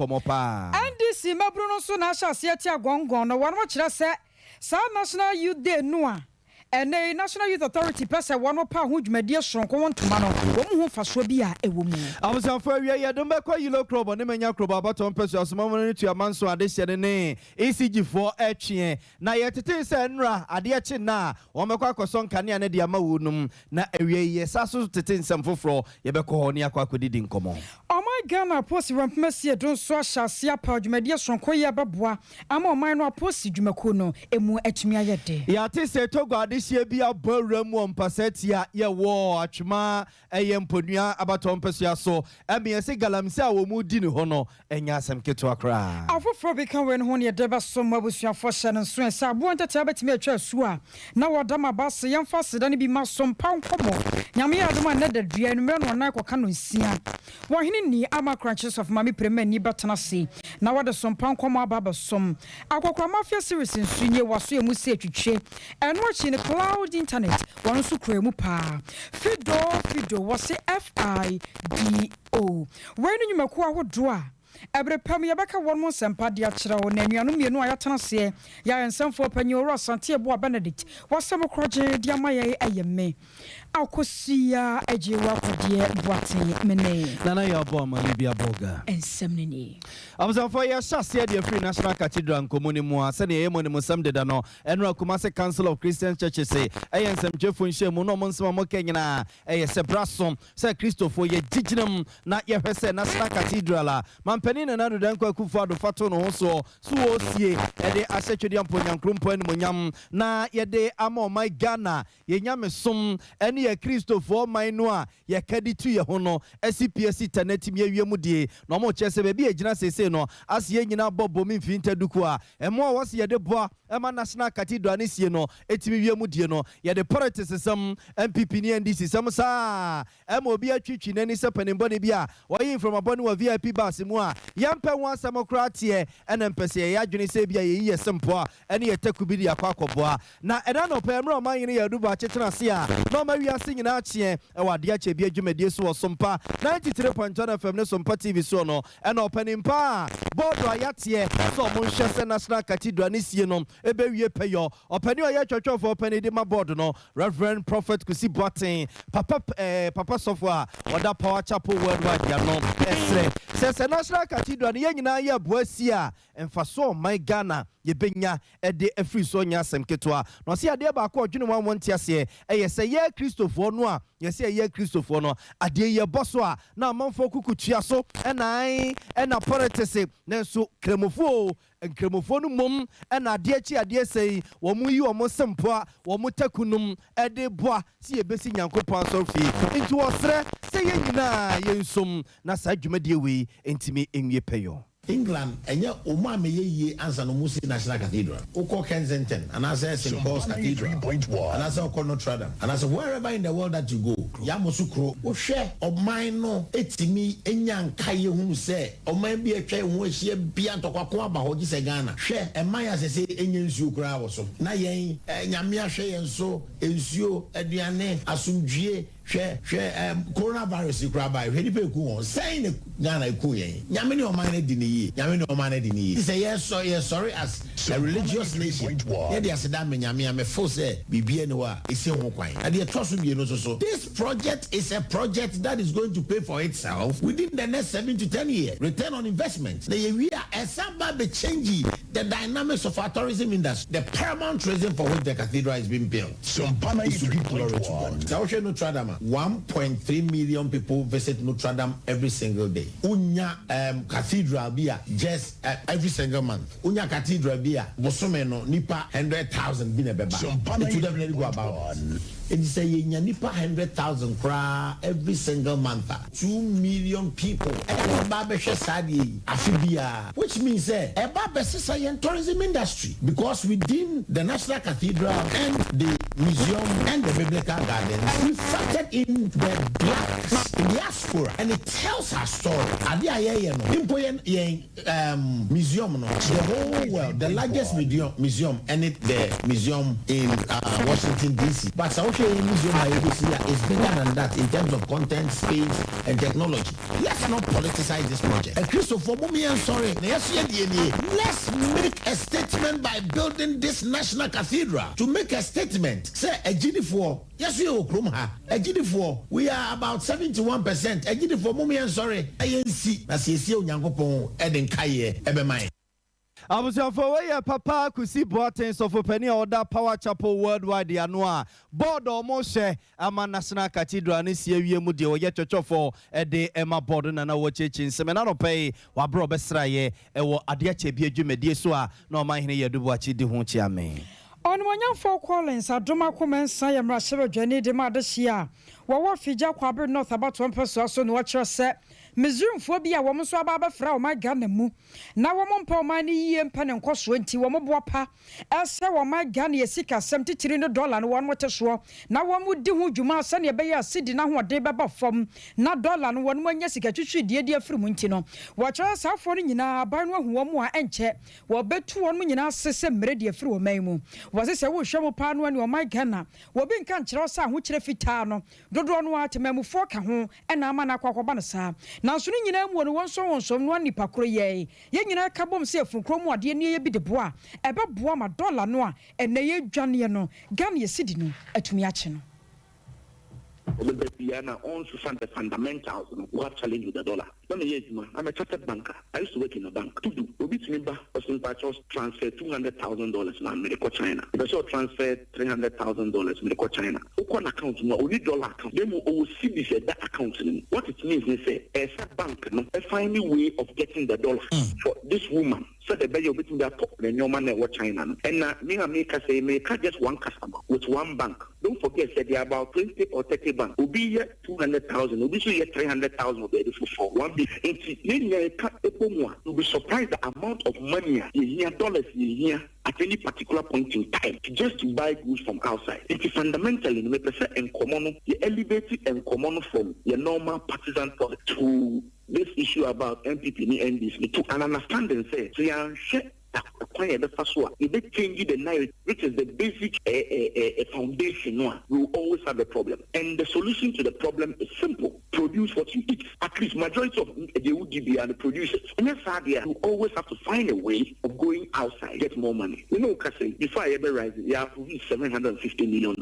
nkomopa NDC mabruno so na ahyase ati agongon no wano kire se sa National Youth Day no a ene National Youth Authority pese wano pa ho dwumadie sonko wontoma no wo mu ho faso bi a ewo mu abusanfo awie ye dom be kwa yilo krobo ne menya krobo abaton pese asoma mo ne tuamanso ade hye ne ECG for etwe na ye tete se nra ade eche na wo mekwa akoso nkane ne de ama wonum na awie ye saso tete nsem foforo ye be ko ne akwa kodidi nkomo my Ghana posi rampmesi don so ahyase apa dwumadie sonko ye beboa ama oman no aposi dwumako no emu atumi ayede ya te se togo ade hye bi abawram wo mpasetia ye wo atwema eye mponua abaton pesia so emiese galamse a wo mu di ne ho no enya asem keto akra afoforo bi kan we ne ho ne deba so mabusuafo hye ne so ensa abo ntata betimi atwa su a na wodama base yemfa seda ne bi ma Sompa nkomo nyame ya adoma na dadua no me no na koka no nsia wo hene ni ama crunches of mami premier ni batana se na wode Sompa nkomo ababa som akokora mafia series nsunye waso emu se atwitwe eno achi ne cloud internet won so kura mu pa fido wose FIDO wenu nyumaku ahodo a ebrepam yebeka won mo sempa de akira wo na anuanu mienu ayatana se ya ensamfo panyi oro asante ebo Benedict wasem kroje de amaye ayeme akosia ajewa kodie boaten mene nana ya bo ma bia boga ensemneni abusanfo ya hyase de free National Cathedral nkomoni mu ase ne yemo ne musam de da no eno akuma se Council of Christian Churches se eyensem twefo nhemu no mo nsema mo kenyina eyese brasom se Christopher ye giginam na ye hwese National Cathedral a mampani na nado dan kwa kufu ado fato no so osie ede asetwede amponyankrompo ani monyam na ye de ama my Ghana ye nyame som ene ye Christopher man no a ye kadi tu ye ho no SPC tanetim ye wiemu die no mo chese be bi egina sese no asiye nyina bobo mi mfinta duku a emo a wose ye de boa ema National Cathedral ne sie no etimi wiemu die no ye de politics sem MPP ni NDC sem sa ema obi atwitwi nani se panimbo ne bi a woyin from abone wa VIP bus mu a yampe won samokratie ena mpese ye adwene se bia ye yi sempo a ene ye takubi di akwakoboa na ena no pe mra man yene ye duba achechena se a no ma wiase nyina achie e wade ache bia dwumadie so wo Sompa 93.1 FM ne Sompa TV so no ena opanimpa bodo ayate so mo nhwese National Cathedral ne sie no ebe wie peyo opani oya twotwofo opani de ma board no Reverend Prophet Kusi Boaten papa sofwa wada Power Chapel Worldwide ya no esre se National Cathedral ye nyina ye boasi a emfaso my Ghana ye benya ede afri so nya asem ketwa no se ade ba ko odwene mo ntia se eye se ye Christopher no a ye se ye Christopher no ade ye boso a na amanfo kukutua so ena politics na so kremofo no mom ena ade achi ade sei wo mu yi wo mo sempo a wo mo takunum ede boa se ye besi nyankopon so fi nti wo sre se ye nyina ye nsum na sa dwumade we entimi enwie peyo England enya oma meye ansa no musi National Cathedral uko Kensington and as St Paul's Cathedral and as uko Notre Dame and as wherever in the world that you go ya musukro wo hwe oman no etimi enya nkaye hu se oman bi atwa hu ahie bia ntokwako aba ho gise Ghana hwe eman ya sese enya nsuo kura wo so na yen nyame ahwe yen so ensuo aduane asumdwie coronavirus kraba hwedi pe ku won say Ghana ku yen nyame ne oman ne di ne yi nyame ne oman ne di ne yi say yes sorry as a religious nation ye dey aseda me nyame ame fo say bibie ne wa isi ho kwan ade toso bie no so this project is a project that is going to pay for itself within the next 7 to 10 years return on investment we are esaba be changing the dynamics of our tourism industry the paramount reason for which the cathedral is being built Sompa is to give glory to God so Notre Dame 1.3 million people visit Notre Dame every single day. Unya cathedral bia just every single month. Unya cathedral bia bosomeno nipa 100,000 bine beba. It would definitely go about. It say nipa 100,000 kra every single month. 2 million people. Which means tourism industry because within the National Cathedral and the museum and the biblical gardens reflected in the blacks diaspora, and it tells her story. Museum, no, the whole world, the largest museum, and the museum in Washington D.C. But South Museum is bigger than that in terms of content, space, and technology. Let's not politicize this project. And Christopher, sorry, let's make a statement by building this national cathedral. To make a statement, say a GD4. Yes, we are a GD4. We are about 71%. A GD4, Mumian, sorry, ANC. As you see, Yankopon, Eden Kaye, Ebemai. I was your for Papa Kusi Boatin so for Penny or that Power Chapel worldwide the Anua. Board or Moshe, Ama National Cathedral, and this year Mudi or yet to for a day Emma Borden and our church in Seminaro Pay, Wabro Besraye, or Adiache Biejume Diesua, no mind here do what you do, Hunchiame. On one young folk Collins, a drama comments, I am Rashiro Jenny de Madashia. Wawa Fija Quaber North about 1 person, watch your set. Museum phobia, woman so about Frau, my gun now woman poor money and pen and cost 20 woman wapa. Else, my gun, ye seek $73 and one water shore. Now one would do who you must send your bay sitting now what day baba from not dollar and one Jessica to shoot dear from Wintino. Watch us out for in a barn one more and check. Well, bet 2 1 million system ready through a memo. Was this a wood shovel pan when you are my gunner? Well, being can't which refitano. Don't run what memo for home and Amana Quabanasa. Now, soon you know one so one nipacro ye. Yen I cabum say from Cromo, dear near be the bois, about Boama dollar noa, and naye Janiano, Gania Sidino, at Miachino. On the fundamentals who have challenged with the dollar. I'm a chartered banker. I used to work in a bank. To do, transfer $200,000 now, medical China. If I saw transfer $300,000 medical China. One account, only dollar account. Then we will see this that account. What it means is a bank, a finding way of getting the dollar for this woman. So the value between the top and your money or China. And me make us say make just one customer with one bank. Don't forget that there are about 20 or 30 banks. Will be here 200,000, will be here 300,000 will be for one big. You'll be surprised the amount of money here, dollars here at any particular point in time just to buy goods from outside. It is fundamentally we prefer and common, you elevate it and common from your normal partisan product to this issue about MPP and this to an understanding say so you share the first one. If they change the narrative, which is the basic foundation, we will always have a problem. And the solution to the problem is simple: produce what you eat. At least majority of the UDB are the producers. And that's how they are. You always have to find a way of going outside, get more money. You know, before I ever rise, you have produced $750 million.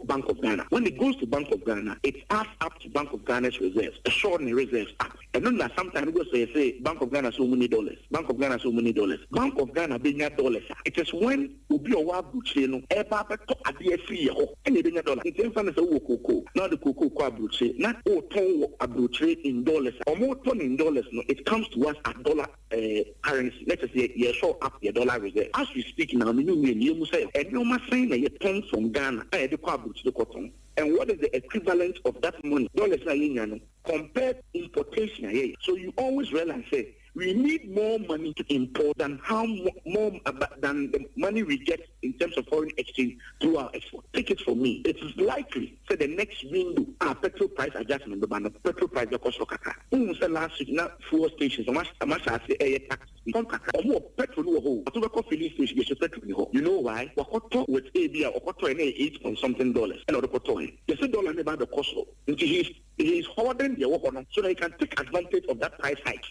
Bank of Ghana. When it goes to Bank of Ghana, it adds up to Bank of Ghana's reserves, extraordinary reserves. And then that sometimes we go say Bank of Ghana so many dollars. Bank of Ghana so many dollars. Bank of Ghana being $dollars. It is when Ubi or Wabuche no ever at the free and it $dollar. It's in front of the cocoa. Not the cocoa quabuche, not all ton abruche in dollars or more ton in dollars. No, it comes to us at dollar currency. Let us say you show up your dollar reserve. As we speak now, you must say, and you must say that you turn from Ghana and the quabuche the cotton. And what is the equivalent of that money? Dollars compared importation. So you always realize, say, we need more money to import than than the money we get in terms of foreign exchange through our export. Take it from me. It is likely, say the next window, our petrol price adjustment, the petrol price, the cost of kaka. Last week, not fuel stations, I must say air tax. More petrol, filling station, petrol. You know why? With ABR or an 8 point something dollars. And other $. They say dollar about the cost. He's holding the work on so that he can take advantage of that price hike.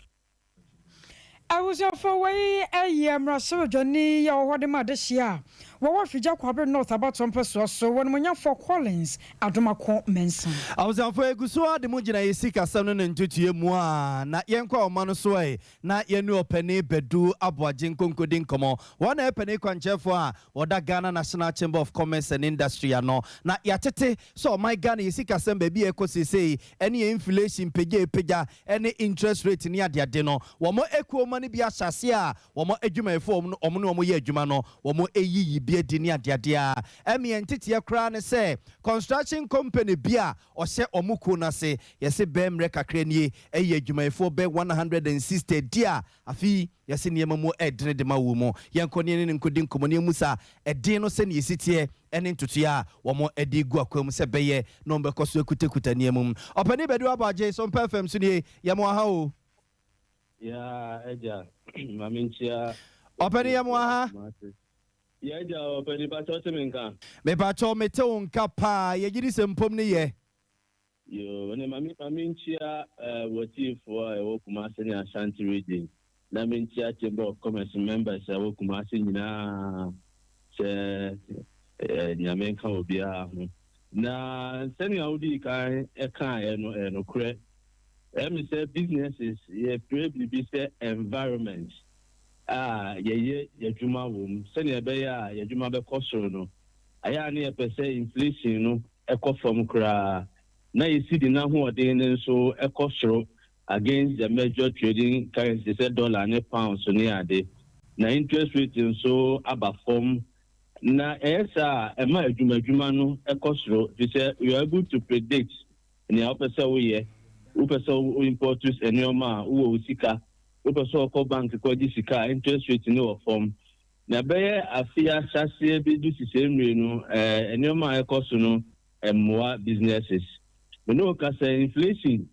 I was off away a year, Russell Johnny, or what the mother share. What if you just North about some person so when you're for Collins, Adoma Menson. I was off a Gusua, the Mujina Sika Sanon and Tutu Mua, not Yanko Manusway, not Yenu Penny Bedu, Abwa Jinkun Kodinkomo, one penny conchefwa, or that Ghana National Chamber of Commerce and Industry, no, not Yatete, so my Ghana Sika Sam baby echoes say any inflation, pega, any interest rate near their dinner, one more equal money. ni bi ahyase a wɔn adwumayɛfo wɔn no wɔn yɛ adwuma no wɔn eyiyi bi adi ne adeadeɛ ɛmi nteteɛ koraa ne sɛ construction company bi a ɔhyɛ wɔn kuo n'ase yɛsɛ bɛmrɛ kakra nie ɛyɛ adwumayɛfo bɛ 160 di a afi yɛsɛ nneɛma mu ɛdene de ma wɔ mu yɛnkɔ ne nkɔdi nkɔmɔ ne mu sa ɛden no sɛ ne yɛsiteɛ ɛne ntotoeɛ a wɔn ɛde gu akwam sɛ bɛyɛ na wɔn bɛkɔ so ekutakuta nneɛma mu ɔpɛni bɛdi wabagye Sompa FM so nie yɛmo aha o ya eja maminchia ɔpɛni yɛmo aha ya eja ɔpɛni pacho temenka me pacho mete onka pa yɛgyiri sɛ mpom ne yɛ yo ne maminchia wɔtifo a ɛwɔ Kumasi ne Ashanti region na minchia chamber of commerce members a ɛwɔ Kumasi nyinaa sɛ nyamenka obia ho na sɛnea wodi kan ɛka no korɛ me say businesses ye probably say environment ye yadwuma wom sɛnea ɛbɛyɛ a yadwuma bɛkɔ soro no ayɛ ne yɛpɛ sɛ inflation no ɛkɔ fam koraa na yɛsi di n'ahoɔden ne nso ɛkɔ soro against the major trading currencies sɛ dollar ne pound so ne ade na interest rate nso aba fam na ɛyɛ saa ɛma adwuma no ɛkɔ soro te sɛ you are able to predict nea wopɛ sɛ woyɛ wopɛ sɛ importers nneɛma a wowɔ sika wopɛ sɛ ɔkɔ bank kɔgye sika interest rate ne wɔ fam na bɛyɛ afia hyɛseɛ bi du sisɛ mmiri no nneɛma a ɛkɔ so no mmoa businesses me no ka sɛ inflation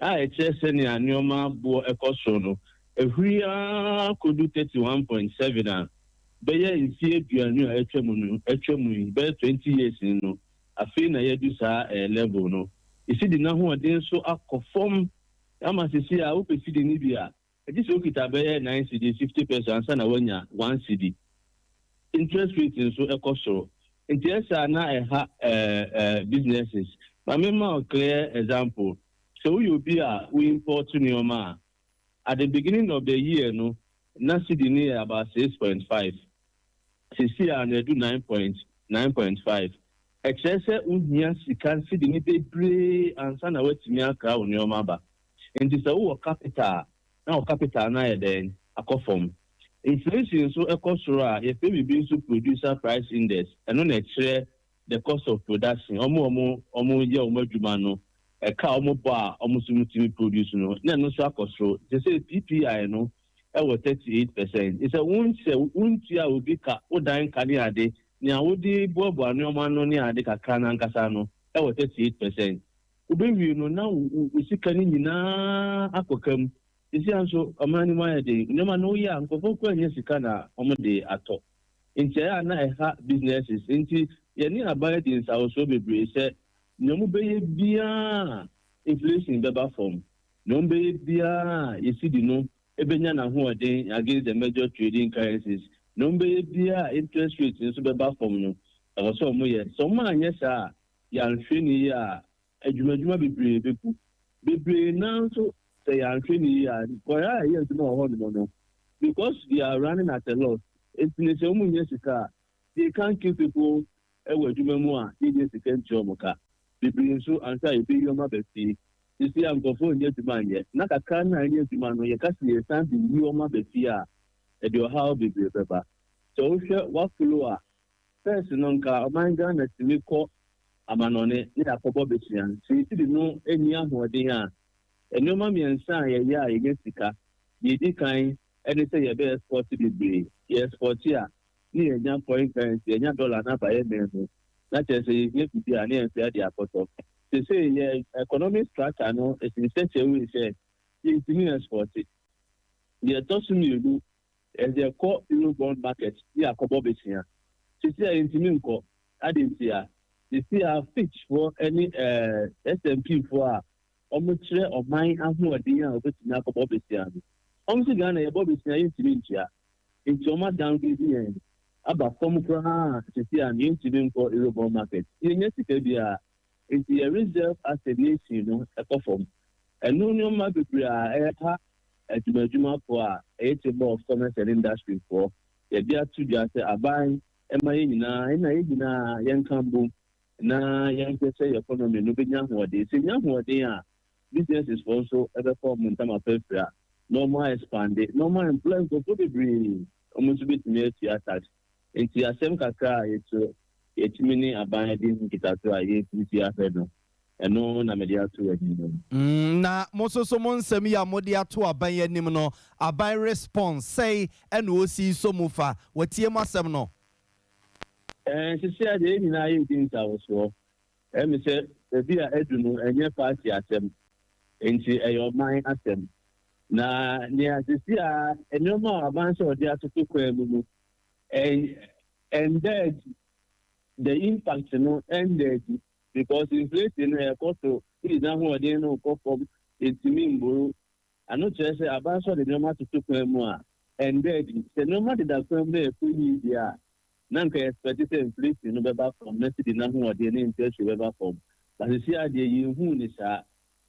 a ɛkyerɛ sɛ nea nneɛma boɔ ɛkɔ so no ɛhuri kɔdu 31.7 a bɛyɛ mfie aduanu a ɛtwa mu yi bɛyɛ 20 years no afei na yɛdu saa level no isi di n'ahoɔden nso akɔ fam ama sisi a wopɛ si di ni bi a ɛgye sɛ okita bɛyɛ 9 cedi 50% ansa na wanya 1 cedi interest rate nso ɛkɔ soro nti ɛsa na ɛha businesses ma mema a clear example sɛ woyɛ obi a we import nneɛma a at the beginning of the year no na cedi ni yɛ about 6.5 sisi a na ɛdu 9.5 ɛkyerɛ sɛ wohia sika sidi ne bebree ansa na watumi akra wo nneɛma aba nti sɛ wowɔ capital na wo capital no ayɛ dɛn akɔ fam inflation nso ɛkɔ soro a yɛpɛ biribi nso producer price index ɛno na ɛkyerɛ the cost of production ɔmo yɛ ɔmo adwuma no ɛka ɔmo bɔ a ɔmo so mutumi produce no na ɛno nso akɔ soro te sɛ PPI no ɛwɔ 38% ɛsɛ wontua obi ka wodan ka ne ade nea wodi boaboa nneɛma no ne ade kakra nankasa no ɛwɔ 38%. Wobɛwie no na wo sika no nyinaa akɔkam. Esi nso ɔman no ayɛ de nneɛma no woyɛ a nkɔfo kɔ anya sika na ɔmo de atɔ. Nti ɛyɛ na ɛha businesses. Nti yɛne aban de nsawoso bebree sɛ nneɛma bɛyɛ biara inflation bɛba fam. Nneɛma bɛyɛ biara yɛsi di no ebenya n'ahoɔden against the major trading currencies. Number bia interest rate nso bɛba fam no ɛwɔ sɛ ɔmo yɛ sɛ ɔmo anyɛ saa yɛanhwɛ ne yi a adwumadwuma bebree na nso sɛ yɛanhwɛ ne yi a kɔyɛ a ɛyɛ adwuma wɔ hɔ no because they are running at a loss nti ne sɛ ɔmo nyɛ sika they can't keep people ɛwɔ adwuma mu a yɛnyɛ sika nkyerɛ ɔmo ka bebree nso ansa yɛbɛyi ɔmo abɛfie sisi a nkɔfo nyɛ adwuma nyɛ na kakra na ɛnyɛ adwuma no yɛka sɛ yɛsan de yi ɔmo abɛfie a ɛde ɔhaw bebree bɛba sɛ wohwɛ wafolo a first no nka ɔman Ghana tumi kɔ amanɔne ne akɔbɔ besua sɛ yɛsi de no ani ahoɔden a nneɛma mmiɛnsa a yɛyɛ a yɛnyɛ sika yɛdi kan ɛne sɛ yɛbɛ export bebree yɛ export a ne yɛnya foreign currency yɛnya dollar na ba yɛ mɛn na kyerɛ sɛ yɛnyɛ bibi a ne yɛmfɛ de akɔtɔ sɛ yɛ economic structure no ɛsini sɛ kyerɛ wei sɛ yɛntumi export yɛtɔ so mmienu ɛdɛ kɔ Eurobond market yɛ akɔbɔ besua sisi a yɛntumi nkɔ adanti a sisi a Fitch for any S&P for a ɔmo kyerɛ ɔman ahoɔden a ɔbɛtumi akɔbɔ besua no ɔmo si Ghana yɛbɔ besua yɛntumi ntua nti ɔmo adanke bi yɛn aba fam koraa sisi a yɛntumi nkɔ Eurobond market yɛnyɛ sika bi a nti yɛ reserve as a nation no ɛkɔ fam ɛno nneɛma bebree a ɛha adwumadwumafoɔ a ɛyɛ chamber of commerce and industry foɔ yɛde ato dwa sɛ aban ɛma yɛn nyinaa yɛnka mbom na yɛnhwɛ sɛ yɛ economy no bɛnya ahoɔden sɛ nya ahoɔden a businesses foɔ nso ɛbɛfa ɔmo ntam afɛɛfɛ a no more expanded, no more employment go to be almost bit near to attack. Into a same kaka, it's mini abiding Kitatu, I hate and no Namedia to it. Na moso so mon semi ya modi ato aban yanim no aban response say and wo si so mufa watie masem no she said the na you things I was so me say be a edu no enye party atem enti your mind atem na nia sisi a enoma aban so dey atoto kwemu and then the impact no ended because inflation cost is now more than no from it's mean bro. I know just say about so the normal to more and then the normal that come there fully there. None can expect inflation no better from next the now more than interest better from. But you see idea you who is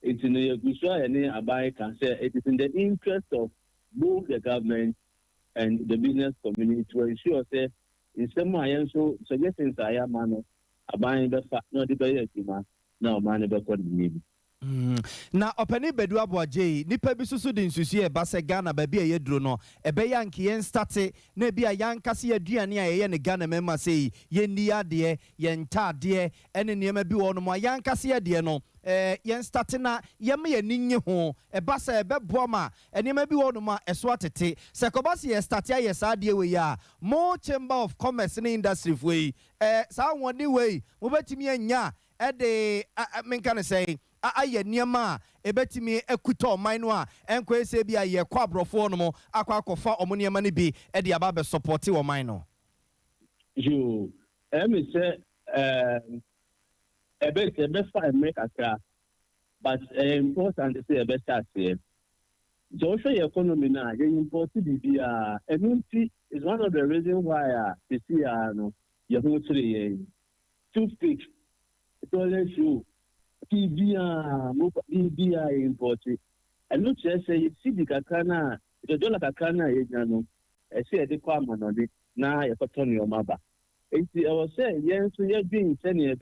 it's in the good and about can say it is in the interest of both the government and the business community to ensure say in some way so suggestions I am man abanye be fa no de be yakima na o mane be kɔ ni na opani bedu aboaje nipa bi susu de nsusu e ba se Ghana ba bi ye duro no e be yank yen starte na bi a yankase aduane a ye ne Ghana mema sei ye ni ade ye nta ade ene niema bi wo no mo yankase ade no yen starte na ye me ye ninye ho e ba se be boama niema bi wo no ma eso atete se ko ba se ye starte aye sa ade we ya mo chamber of commerce and industry we sa woni we mo betimi anya e de men kan say aye niema ebetimi ekuta oman no a enko ese bi aye kwa abrofo no mo akwa akofa omo niema ne bi e de aba be support oman no you me say ebe fa make aka but important to say ebe start here so show your economy na you import bibia enuti is one of the reasons why you see no you go to too big it always you BBA imported. And not just say, see the Kakana, the dollar Kakana, no, I say the Kwama on it, now you put on your mother. And I was saying, yes, so you're being 10 years,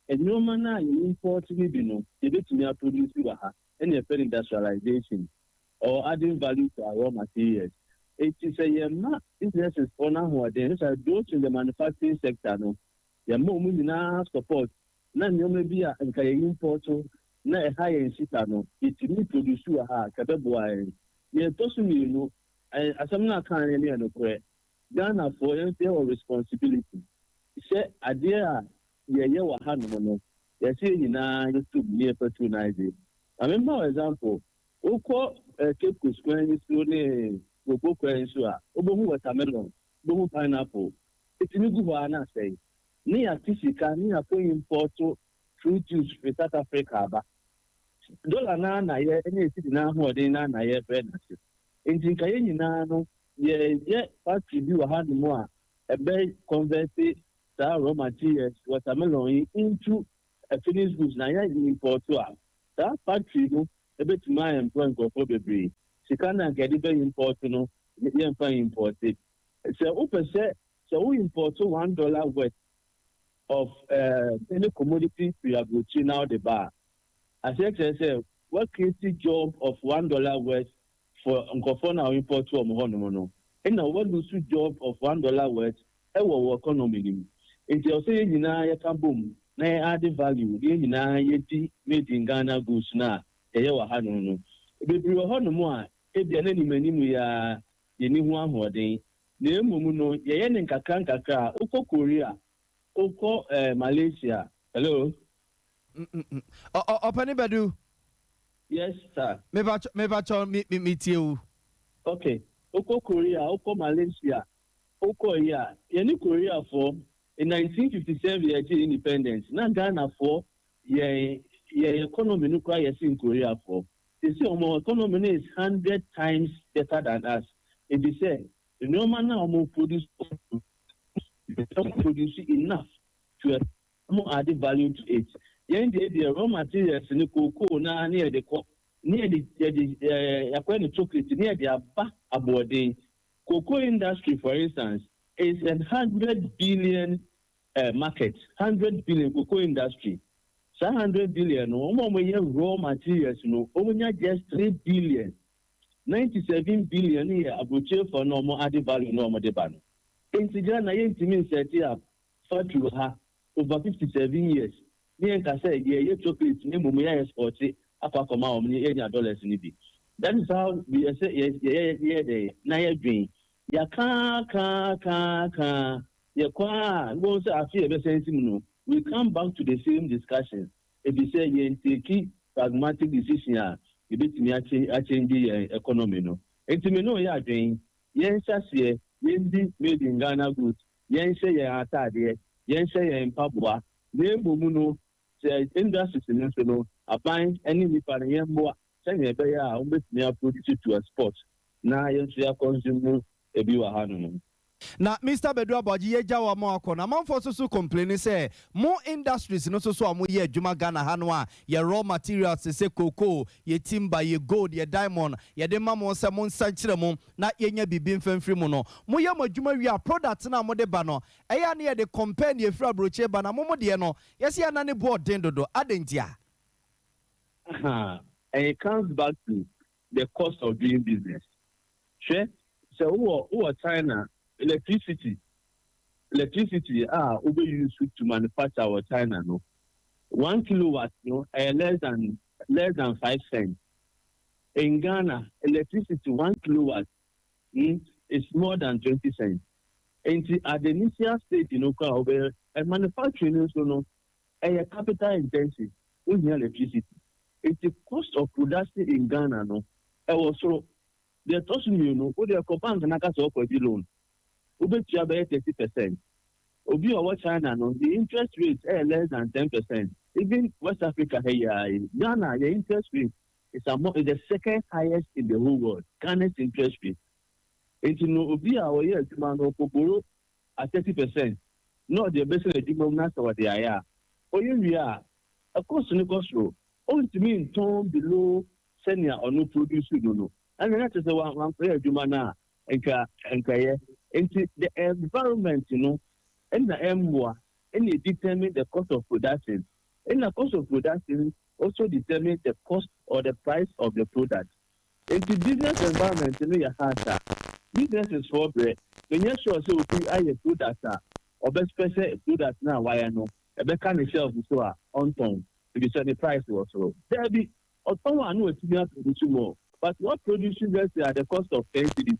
and no man, you import Libino, you get me a produce you any industrialization or adding value to our raw materials. It is a year, businesses for now who are there, so those in the manufacturing sector, no, you're more moving support. Na nyome bia nka ye import na e high in sita no itimi produce ha kabeboa ye tosu mi no asam na kan ne no kore Ghana for your responsibility say ade a ye wa ha no ye say nyina YouTube near patronize I remember example ukọ Cape Coast kwan so ne gogo kwan so a obohu watermelon obohu pineapple itimi gu ho na say ni atisika ni apo import fruit juice from South Africa ba dollar na ye any city na ho de na ye bread na so ntin ka ye nyina no ye factory bi wa ha no mo a ebe convert that raw materials watermelon into a finished goods na ye import to that factory no ebe to my employment for bebre sika na get be import no ye import it so open say so we import $1 worth of any commodity we have to now the bar. As I say, what creates job of $1 worth for Uncofona import to Mohonomono? And what lose job of $1 worth, our economy. Until say, you know, you can boom, na add value, you know, yeti made in Ghana goods na, a yawa hanono. If you are honomoa, if the enemy we are the new one who are day, the Mumuno, Yen and Kakanka, Oko Korea. Oko Malaysia. Hello. Opani Bedu. Yes, sir. Me meet you. Okay. Oko Korea, Oko Malaysia, Oko yeah. Any Korea for in 1957 year independence. Na Ghana for ye economy no kwa yes in Korea for. You see, our economy is 100 times better than us. It is say the normal now more produce. Don't produce enough to more added value to it. The raw materials in the cocoa near the chocolate near the back aboard the cocoa industry, for instance, is a 100 billion market, 100 billion cocoa industry. So 100 billion, no more raw materials, no, only just 3 billion. 97 billion here abuche for normal added value normal de ban. In Ghana, you set up for to her over 57 years. Me and say, yeah, chocolate, name me export it, apart from our money, $80 in it. That is how we say, yeah, Naya dream. Ya ya kwa, won't say, I feel a sense. We come back to the same discussion. If you say, you take pragmatic decision, you bet me a change the economy. No, and to me, no, yeah, dream. Yes, yes, Yendi made in Ghana goods. Yen say ya atade. Yen say ya in Papua. Ne mumuno say industries in national. Applying any nipa yen more. Say ya be ya umbet me produce to export. Na yen say ya consume ebi wa hanu. Na Mr. Bedu Abaji ye jawa mo akona manfo so complain say more industries no so amu ye adwuma Ghana hanu a ye raw materials say cocoa ye timber ye gold ye diamond ye de ma mo se mo nsankyere mo na ye nya bibi mfamfiri mo no mo ye mo adwuma wi a product na mo de ba no eya na ye de compare ye fra broche ba na mo de no yes ye na ne board den dodo adentia. And it comes back to the cost of doing business. Sure. So who China electricity we use to manufacture our China no 1 kilowatt less than 5 cents. In Ghana electricity 1 kilowatt is more than 20 cents. And at the initial stage manufacturing a capital intensive with electricity. It's the cost of production in Ghana no also they're tossing they are compound and loan. Ube 30%. Obi or China, no, the interest rate is less than 10%. Even West Africa, Ghana, the interest rate is the second highest in the whole world. Ghana's interest rate. And you know, Obi or yes, man, borrow at 30%. Not the best of the demand what they are. Or we are, of course, no cost row. Only to mean tone below senior or no produce, you know. And that is the one player, Jumana, and into the environment, and the MWA, and it determines the cost of production. And the cost of production also determines the cost or the price of the product. Into business environment, you have business is for bread. When you're sure so I a product or best special product now, why I know a better kind of shelf so on time to be set the price also. There be or someone who is producing more, but what producing at the cost of 10 cities.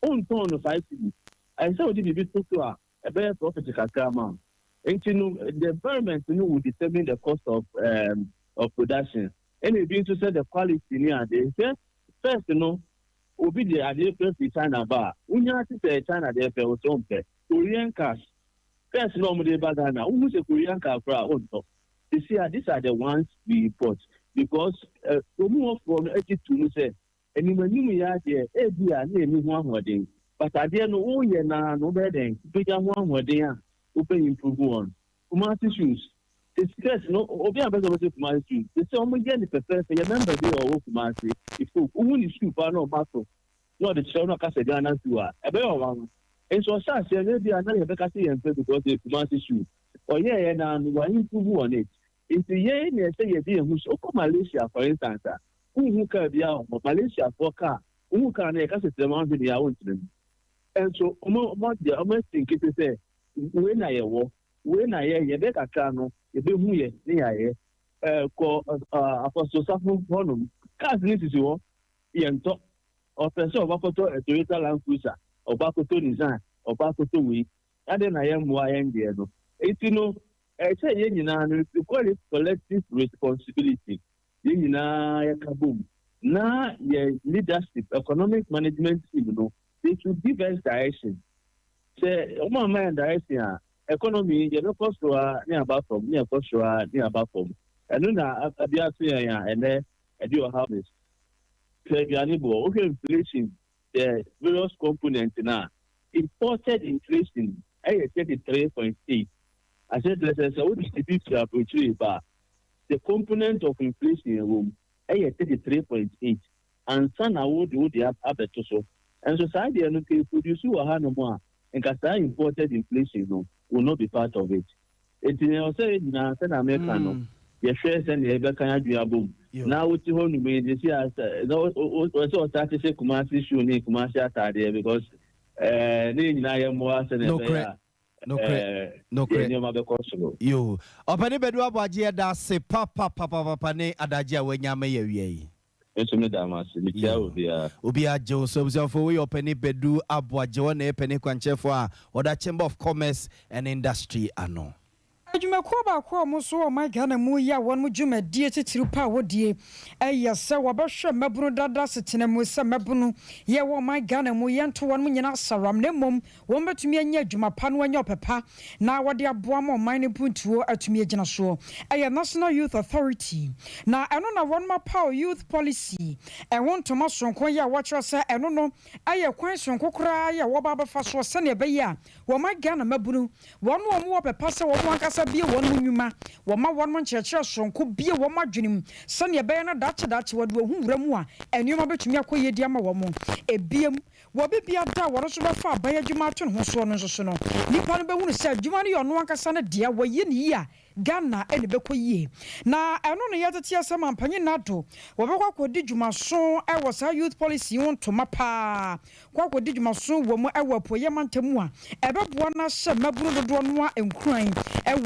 On ton of 5 cities. I saw the bit to a better profit amount. And the environment will determine the cost of production. And it being to say the quality near the first, will be the idea first in China bar. When you have to say China there for some Korean cars. First, normally Bagana, who's a Korean car for our own top. You see, these are the ones we import because move from 82 say. And you know, but I didn't know, no better. Bigger one where they are open improve one. Kumasi shoes. The stress, no, Obi better with Kumasi shoes. The same again, the first, you remember they are Kumasi. If you only shoe, no battle. No, the children of Ghana to a better one. And so, such a lady, another Becassi and because the Kumasi shoe. Or, and one improve on it. If the year, say, a dear who's Oko Malaysia, for instance. Who can be out of Malaysia for car? Who can make us the mountain they are them? And so, what the almost think it is say, when I walk, when I hear Yabeka Cano, you be here, near Apostle Saffron Bonum, cars need to go, and talk or person of Apoto, a Toyota Land Cruiser, or Bakoto design, or Bakoto week, and then I am YN there. It's I say, you call it collective responsibility. Kaboom. Now, leadership, economic management, they should give us direction. Say, man, direction, economy, you know, cost to near about from, near cost to near about from. And then I be asking, and then I do a harvest. Okay, inflation, the various components now. Imported inflation, I said 3.8. I said, let's say, what is the picture of the component of inflation room, 33.8, and some would have to so. And society and produce you a hand more, and Casta imported inflation will not be part of it. It's in say in America, Your shares and the Ebeka Yabum. Now, what you want to be this year, also start to say Kumasi Shuni, Kumasi Atade, because no you opani bedu abwaje da se papa ne adagye we nyame ye obi ajo so for we opani bedu abwaje wona epani kwanchefo a oda Chamber of Commerce and Industry ano adwumakuo ba kwa mo so o my Ghana mu ya won mu dwumadie titiri pa wodie eyese wobehwe mabunu dada setena mu se mabunu ye wo my Ghana mu ye nto won mu nyina saram ne mom won betumi anya adwuma pa no anya opepa na wode aboa mo man ne puntuo atumi agina so National Youth Authority na eno na won ma pa youth policy won to masonko ya watcho se eno no aye kwan sonko kura ya wo ba fa so se ne be ya wo my Ghana mabunu won wo mu opepa se wo mo akasa bie won munwuma wo ma won mo nkyerɛkyerɛ sonko bie wo ma dwenem sane be na dache wode wo hu wuramu a enuma betumi akoye di ama wo mo ebiem wo bibia da wo so be fa ban adwuma to ho so no so no nipa no be hu se adwuma no yo no akasa na dia wo ye ni ya Ghana ene bekoyie na eno no yetete asema mpanye nado wo be kwakodi dwumaso wo sa youth policy won to mapa kwakodi dwumaso wo mu apoye mantamu a ebeboa na hye mabunu dodo no a enkran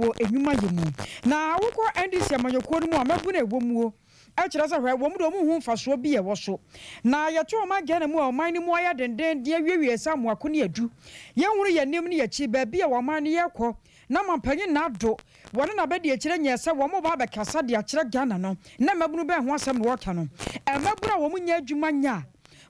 wo enwuma yemu na wokọ NDC amanyoko no mu a mabunu ewo muo akira sa hwe wo mu do mu hu mfaso bi ye wo so na yeto o ma Ghana mu a o man ni mu aya denden de awie sa mu akoni adu ye huru ye nim ne ye chi ba bi a wo man ni ye kọ na mampanye nado wona na be de akire nyese wo mo ba be kasa de akire Ghana no na mabunu be ho asem no wo ka no mabura wo mu nya adwuma nya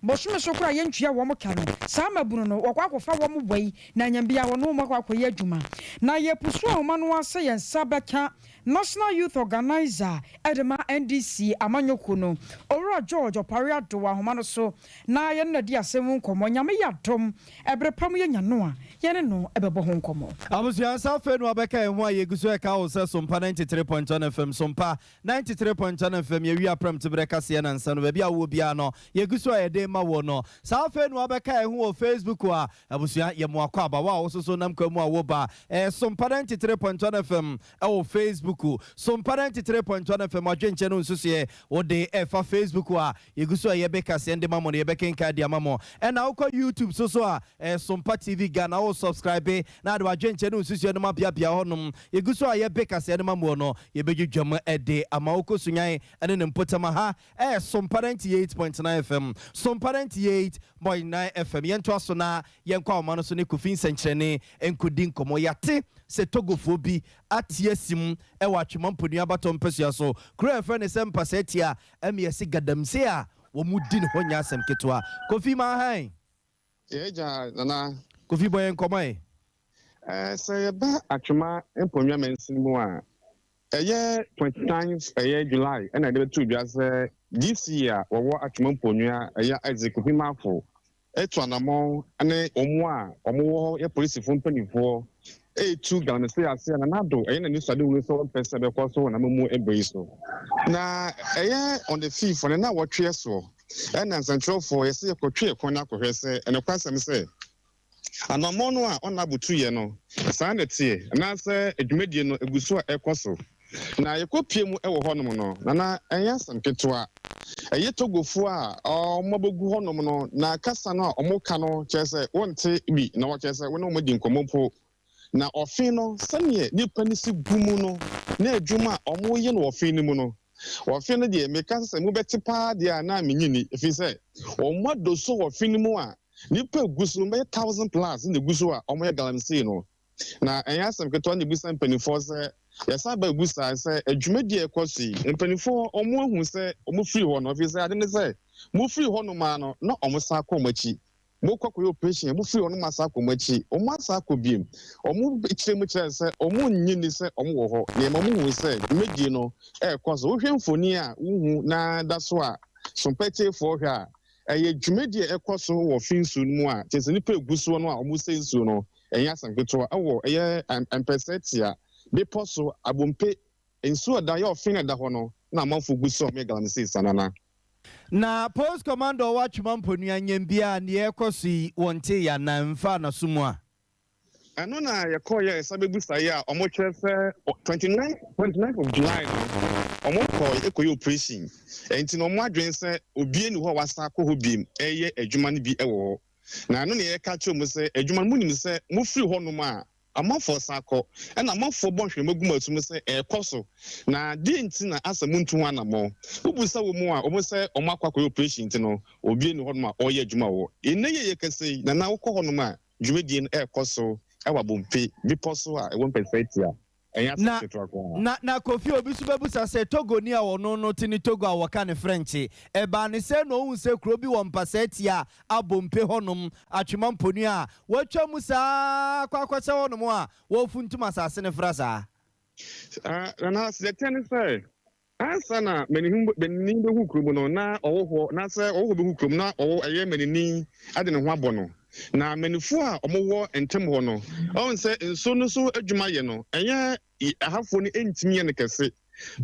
bosume sokura ye ntwia wo mo ka no sa mabunu no wo kwakofa wo mo boi na nyambia wo no mo kwakoye adwuma na ye pusu o ma no ase ye nsabeka National Youth Organizer Edema NDC amanyoko no Owura George Oparia do wa homa no so na ye na di asem nkomo nyame ya dom ebrepam ye nyano a ye ne no ebebo ho nkomo abusuan sa fe no abeka e ho a ye guso e ka o se Sompa 93.1 FM Sompa 93.1 FM ye wi apram tibreka se na nsa no ba bia wo bia no ye guso e de ma wo no sa fe no abeka e ho o Facebook a abusuan ye mo akwa ba wa wo so nam kwamu a wo ba Sompa 93.1 FM e wo Facebook Sompa 93.1 FM adwenche no nsusie wo de fa Facebook a ye guso ye beka se ndema mo ye beka nka dia mamo e na wo YouTube so a Sompa TV Ghana wo subscribe na de adwenche no nsusie no mabia honum ye guso ye beka se ndema mo no ye bedwudwam de ama wo kosunyan ene ne mpotama ha Sompa 98.9 FM Sompa 98.9 FM ye nto aso na ye nkwa oma no so ne kofin senkyerene enkodi nkomo yate se togofo bi atiesim watchman punu abatom pesua so kura fe ne sempa setia emiesi gadamse a wo mudi ne honya asem ketwa kofi ma han ja nana kofi boy enkomai say ba atwuma emponwa mensimu a eye 29 July and I did to just this year wo atwuma emponwa eye executive mafo etuanamo ane omo a omo ye police fo mpanifo two Ghana say ase na nado na ni study we so person be kwa so na mamu ebe so na on the 5th na wotwe so na central for yesi ekotwe kon na kohwe se ene kwasem se anamo no a ona butu ye no sa na tie na se adwumadie no eguso a ekoso na yekopie mu ewo honom no na sam ketwa togofo a omobogu honom no na kasa no omoka no chese wonte bi na wo chese wo no modi nkomompo na ofin no sane nipa ni si gumu no na adwuma omoye no ofin ni mu no ofin no de meka se mu beti pa de na menyini efi se omado so ofin ni mu a nipa gusu me 1000 plus ne gusu a omoye galamsey no na asem keto ne busa mpanifo se yesa ba gusa se adwumadi ekosi mpanifo omo ahu se omo free ho no efi se ade ne se mu free ho no ma no na omo sa akomachi mokwakoyo operation mu free ono masa akomachi omo asa akobiem omo kiremu kire se omo nyini se omo wo ho na emamu hu se medie no ekoso wo hwemfoni a wuhu na daso a sompete fo hwa eye dwumadi ekoso wo finsu mu a tese nipa eguso no a omo sensu no asam keto awo eye empesetia be poso abompe ensu da ya ofin da ho no na amanfo guso me galamsey sanana na post commander watchman ponu anyambia ne ekosi wonte ya na mfa na sumu a ɛno na yɛkɔɔyɛ sabebusa yi a ɔmo kyerɛ sɛ 29th of July no ɔmo kɔɔ operation ɛnti na ɔmo adwene sɛ obie ni hɔ wasa akɔ hɔ biem ɛyɛ adwuma no bi ɛwɔ hɔ na ɛno na yɛka kyerɛ mo sɛ adwuma no mu nim sɛ mofiri hɔ nom a amanfoɔ sa akɔ ɛna amanfoɔ bɔ nhwɛ magum atum sɛ ɛkɔ so na deɛ nti na asa mu ntu ho anamɔ wobusa wɔ mu a ɔmo sɛ ɔmo akɔ operation nti no obie ni hɔ nom a ɔyɛ adwuma wɔ ɛnɛ yɛ kɛse yi na wokɔ hɔ nom a dwumadie no ɛkɔ so ɛwɔ abompe bipɔ so a ɛwɔ mpɛsɛti a na Kofi obi so bebusa sɛ Togo ni a wɔno no tini Togo a wɔka ne French ɛba ne sɛ no ohun sɛ kuro bi wɔ mpasɛti a abompe hɔnom atwema mponi a wɔatwa mu saa kwakwasɛ hɔnom a wɔfuntum asase ne fra saa na sɛ tɛne sɛ ansa na menihim behu kuro mu no na ɔwɔ hɔ na sɛ ɔwɔ hɔ behu kuro mu na ɔwɔ ɛyɛ menini ade ne ho abɔ no na menifo a ɔmowɔ ntem hɔ no ɔn sɛ nso no so adwuma yɛ no ɛnyɛ ahafo no entimi yɛ ne kɛse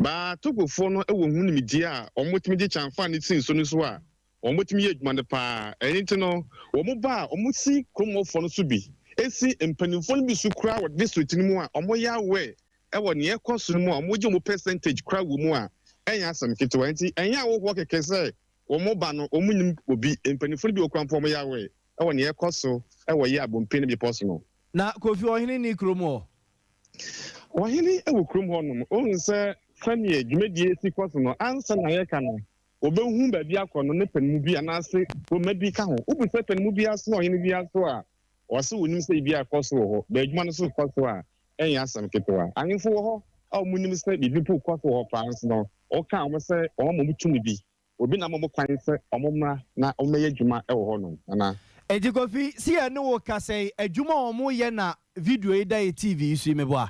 ba Togofo no ɛwɔ hu nimdie a ɔmotimi gye chanfa ne ti nso no so a ɔmotimi yɛ adwuma no paa ɛni nti no ɔmo ba a ɔmo si kromofo no so bi esi mpanimfo no bi so kura wɔ district no mu a ɔmo yɛ awɛ ɛwɔ ne ɛkɔ so no mu a ɔmo gye ɔmo percentage kura wɔ mu a ɛnyɛ asɛm ketewa nti ɛnyɛ awɔ kɛkɛ sɛ ɔmo ba no ɔmo nim obi mpanimfo no bi okura mpo ɔmo yɛ awɛ ɛwɔ ne ɛkɔ so ɛwɔ yɛ abompe no bi pɔ so no na Kofi ɔhene ni krom hɔ ɔhene ɛwɔ krom hɔ nom ohun sɛ sɛnea dwumadie si kɔ so no ansa na yɛka no obehu baabi akɔ no ne panimu bi anaase ɔma bi ka ho wobu sɛ panimu bi aso ɔhene bi aso a ɔse wonim sɛ bi akɔ so wɔ hɔ baadwuma no so kɔ so a ɛnyɛ asɛm ketewa ahemfo wɔ hɔ a ɔmo nim sɛ biribi po kɔ so wɔ hɔ paa nso no ɔka ɔmo sɛ ɔmo mo tumi bi obi na mo kwan sɛ ɔmo mmra na ɔmɛyɛ adwuma ɛwɔ hɔ nom ana Eji Kofi si ene wo kasɛ adwuma ɔmo yɛ na video yi da yɛ TV so me boa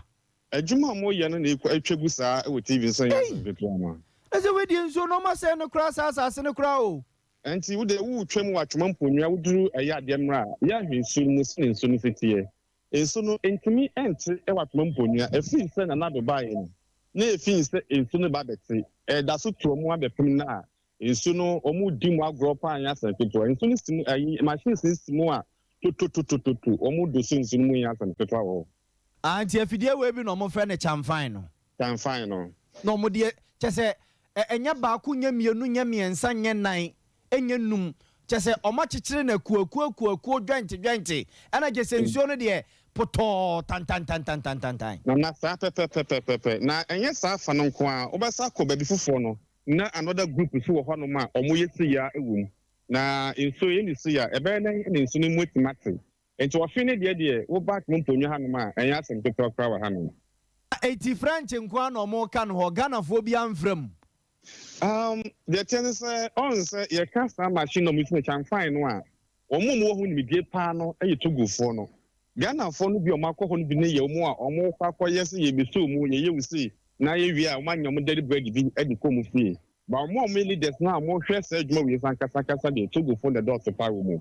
adwuma ɔmo yɛ no na etwa gu saa ɛwɔ TV so yɛ asɛm ketewa ma ɛsɛ we di nso no ma sɛ no kura saa asase no kura o ɛnti wo de wo twam wa twama mponnua wo duru ɛyɛ adeɛ mmra yɛ ahwe nsu no so nsu no fitiɛ nsu no ntumi ɛnte ɛwɔ twama mponnua efi sɛ na nado bae no na efi sɛ nsu no ba bɛte ɛda so to ɔmo abɛpem na nsu no ɔmo di mu agorɔ paa nyɛ asɛm ketewa nsu no si mu ayi machines si mu a totototototo ɔmo do so nsu no mu nyɛ asɛm ketewa wɔ anti afidie we bi na ɔmo frɛ ne chamfan no na ɔmo de kyɛ sɛ ɛnya baako nya mienu nya miɛnsa nya nan ɛnya num kyɛ sɛ ɔmo kyekyere na kuakuo dwante ɛna kyɛ sɛ nsuo no deɛ potɔ tan na saa pɛpɛpɛpɛpɛ na ɛnyɛ saa fa no nko a wobɛsa kɔ baabi foforɔ no na another group so wɔ hɔ nom a ɔmo yɛ siya ɛwɔ mu na nsuo yɛ ne siya ɛbɛyɛ na nsuo no mu atimate nti wɔhwe ne deɛ woba mo mponnwa ha nom a ɛnyɛ asɛm ketewa kora wɔ ha nom eti French nko a na ɔmo ka no hɔ Ghanafoɔ bi amfram deɛ kyɛ ne sɛ ɔn sɛ yɛka saa machine na ɔmo si ne chamfan no a ɔmo mu wɔ ho nimdie paa no ɛyɛ Togofoɔ no Ghanafoɔ no bi ɔmo akɔ hɔ no bi ne yɛ ɔmo a ɔmo kɔ akɔyɛ sɛ yɛbɛsɛ mu yɛyɛ wusi na yɛwie a ɔmo anya ɔmo dɛri bread bi ɛde kɔ mu fie ba ɔmo a ɔmo leaders na ɔmo hwɛ sɛ adwuma wie sankasakasa deɛ Togofoɔ na dɔɔso paa wɔ mu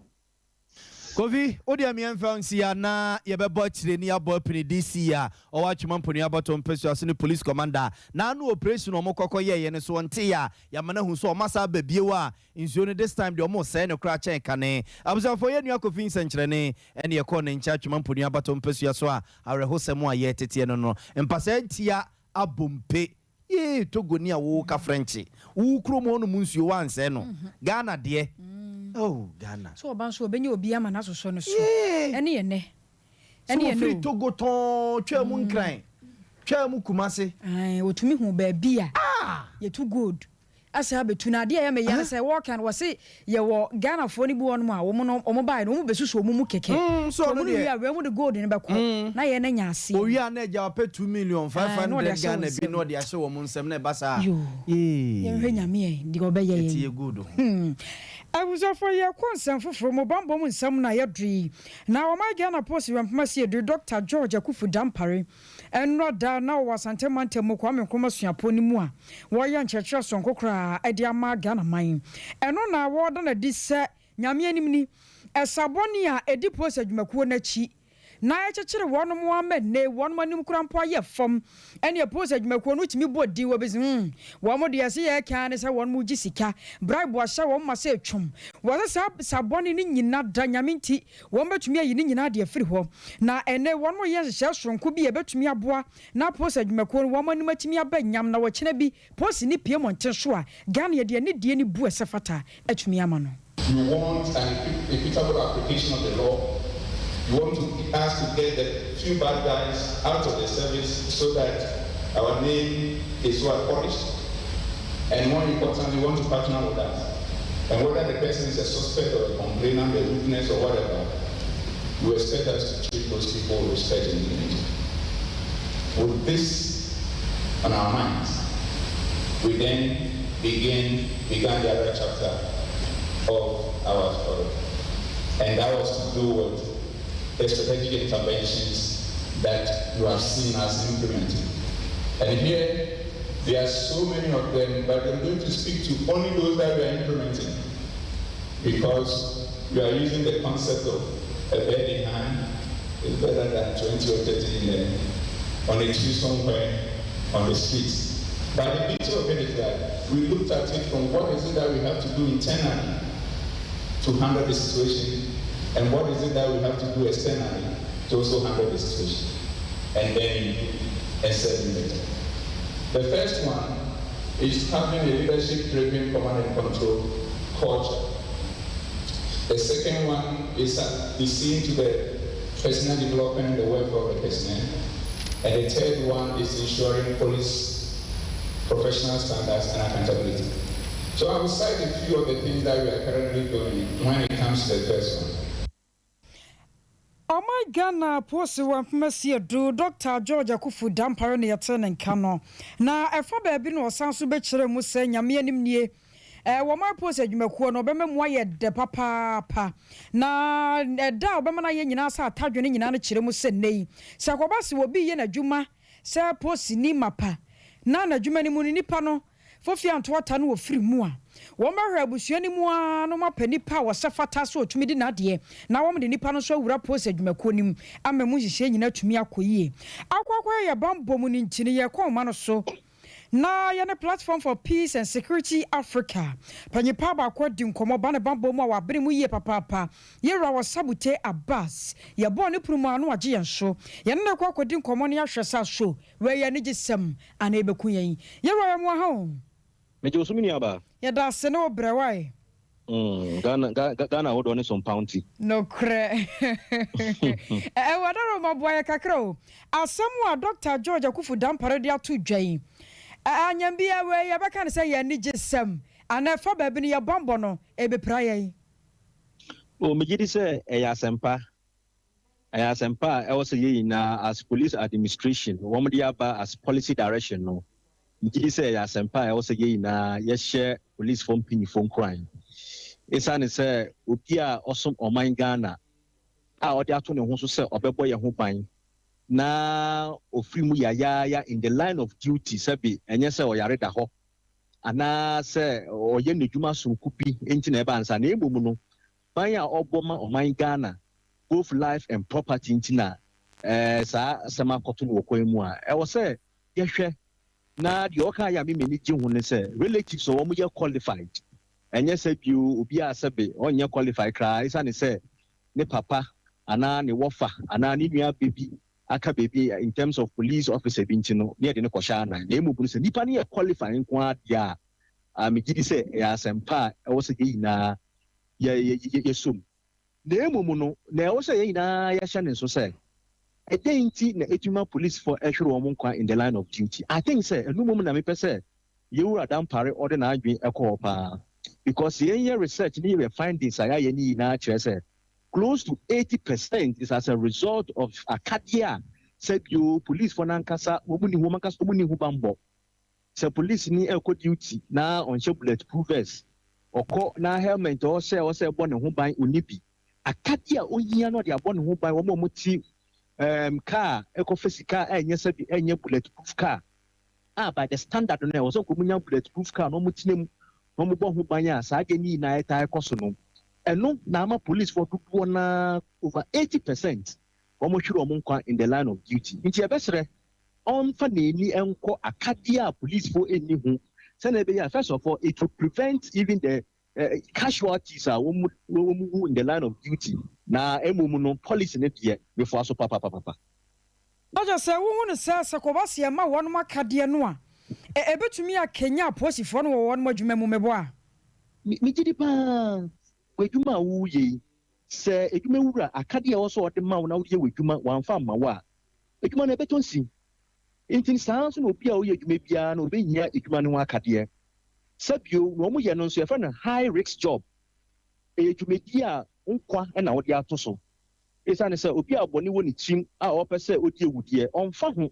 Kofi odi amiɛmfa nsia na yɛbɛbɔ akyire ni abɔ pini DC a ɔwɔ atwema mponi abɔtɔ mpɛso ase ne police commander na anu operation ɔmo kɔkɔ yɛyɛ ne so ɔnte a yamana hu so ɔma sa babiewo a nsuo no this time de ɔmo sɛ ne kora kyɛn kane abusafo yɛ nua Kofi nsɛnkyerɛne ɛne yɛkɔ ne nkyɛ atwema mponi abɔtɔ mpɛso so a awerɛhosɛm a yɛ tete no mpasa ntia abompe ye Togo ni a wo ka French wo kuro mo no munsuo wa nsɛ no Ghana de oh Ghana so oban so obenye obi ama na soso no so ene ye ne ene ye no Togo ton twa mu nkran twa mu kumase otumi hu ba bia ye too good asa betu na ade ya me yan say work and was ye wo Ghana fo ni bi won mu a wo no omo bai no omo besusu omo mu keke so no we are we the gold ni be ko na ye na nya ase o wi na ja pay 2,500,000 Ghana bi no de ahye wo mu nsem na ba sa ye hwe nyame di go be ye tie good Abusafo ye konsem foforo mo bambo mu nsem na ye dri na o ma Ghana post wempama se edu Dr. George Akufu Dampare enno da na o wasante mantem mo kwa me nkoma suapo ni mu a wo ye nkyerkyere sonkokra ade ama Ghana man enno na wo da na di se nyame anim ni esaboni a edi post adwumakuo na chi na echechere won mo amed ne won manim kura mpo aye fam ene pose adwumakuo no timi bodi wo bezi won mo de ase ye kan ne se won mo gisika bribe wa hye won ma se atwum wo se sabone ni nyina da nyaminti won betumi ayi ni nyina de afiri ho na ene won mo ye hye sonko bi e betumi aboa na pose adwumakuo won manim atimi aba nyam na wo kene bi pose ni pie mo nten so a Ghana ye de ni die ni bu esefata atumi ama no. You want an equitable application of the law. You want us to get the few bad guys out of the service so that our name is well polished. And more importantly, you want to partner with us. And whether the person is a suspect or a complainant, a witness or whatever, you expect us to treat those people with respect and dignity. With this on our minds, we then began the other chapter of our story. And that was to do with the strategic interventions that you have seen us implementing. And here, there are so many of them, but I'm going to speak to only those that we are implementing, because we are using the concept of a bird in hand is better than 20 or 30 on a tree somewhere on the streets. But the picture of it is that we looked at it from what is it that we have to do internally to handle the situation, and what is it that we have to do externally to also handle the situation, and then setting it. The first one is having a leadership-driven command and control culture. The second one is seeing to the personal development and the welfare of the personnel. And the third one is ensuring police professional standards and accountability. So I will cite a few of the things that we are currently doing when it comes to the first one. Oh my Ghana posi wa mpemesi do Dr. George Akufu dampare ne yete ne nka no na efa ba bi no osanso be kire mu se nyame anim nie wo ma posi adwumakuo no be memo aye de papa na da obema na ye nyina sa atadwe ne nyina no kire mu se nei se akobase wo bi ye na adwuma se posi ni mapa na adwuma ni mu ni nipa no fofi antota no wo firi mu a wo ma hwe abusua ni mu a no ma panipa wo se fata so otumi di na de na wo de nipa no so awura posi adwumakuo nim amamu hihye nyina tumi akoyie akwakwa ye bambo mu ni ntini ye kwa ma no so na ya ne platform for peace and security Africa panyipa ba kwa di nkomo ba ne bambo mu a wabere mu yie papa ye ra wo sabute Abbas ye bo ne prumu anu age yen so ye ne kwa kwadi nkomo ne ahwesa so we ye ne gisem ana ebeku yen ye ra mu ha me jo sumini aba ya da se no brewai Ghana wodo ne some pounty no kre wadaro maboa ya kakro asemu a Dr. George Akufu dampare dia to dwan anyambia we ya beka ne say ya nigesem ana fa ba bi ne ya bombo no ebepra yen o me gidi say ya sempa e was ye na as police administration wo mo dia ba as policy direction no me gidi say ya sempa e was ye na ye share police form pin phone crime isane say obi a osom oman Ghana a odi ato ne ho so say obebo ye ho ban na ofiri mu ya in the line of duty sabi enye se oyare da ho ana se oye nedwuma so kupi enti na eba ansa na ebomu no ban a oboma oman Ghana both life and property enti na sa sema koto no kwan mu a e wo se ye hwe na de oka ya me ni gi hu ne se relatives so wo mu ye qualified enye se bi obi a sabi onye qualified kra isane se ne papa ana ne wofa ana ne nua baby aka baby in terms of police officer binti no near de ne kwasha na emu bu se nipa ne qualifying kwa dia me gidi se ya sempa e wo se gi na ye sum na emu mu no na e wo se ye na ya hya ne so se e denti na etuma police for ehwere wo nkwa in the line of duty. I think say enu mu na me pese ye wura dampare ode na adwen ekọ pa because ye research ni we findings aya ye ni na kire say close to 80% is as a result of Acadia said you police for nankasa omuni hu mankasa omuni hu bambo say police ni eco duty na on she bulletproof vest oko na helmet o say bo ne hu ban onibi Acadia ohia no de abo ne hu ban wo mo ti car eco physical enye sabi enye bulletproof car by the standard no wo so ko munya bulletproof car no mo tinem no mo bo hu ban ya sa age ni na eta ekoso no eno na ama police for do na over 80% wɔn hwere wɔn nkwa in the line of duty nti ɛbɛsrɛ ɔnfa n'ani nkɔ akadeɛ a police fo ɛni ho sɛnɛ ɛbɛyɛ first of all it will prevent even the casualties a wɔn mu in the line of duty na emom no police ne deɛ before so papa. Dɔjɔ sɛ wɔn no sɛ kɔbasi ɛma wɔn mu akadeɛ no a ɛbɛtumi akenya aposifoɔ no wɔ wɔn mu adwuma mu mɛbɔ a. Mi gidi paa w'adwuma a woyɛ sɛ adwuma wura akadeɛ ɛwɔ so ɔde ma wo na woyɛ w'adwuma wɔamfa ama wo a adwuma no ɛbɛtɔ nsi nti saa nso na obi a woyɛ adwuma biara na obɛnya adwuma no ho akadeɛ sɛbio na wɔn yɛ no nso yɛfrɛ no high risk job ɛyɛ dwumadi a nkwa ɛna wɔde ato so ɛsiane sɛ obi a bɔne wɔ ne tirim a ɔpɛ sɛ ɔdi awudeɛ ɔmfa ho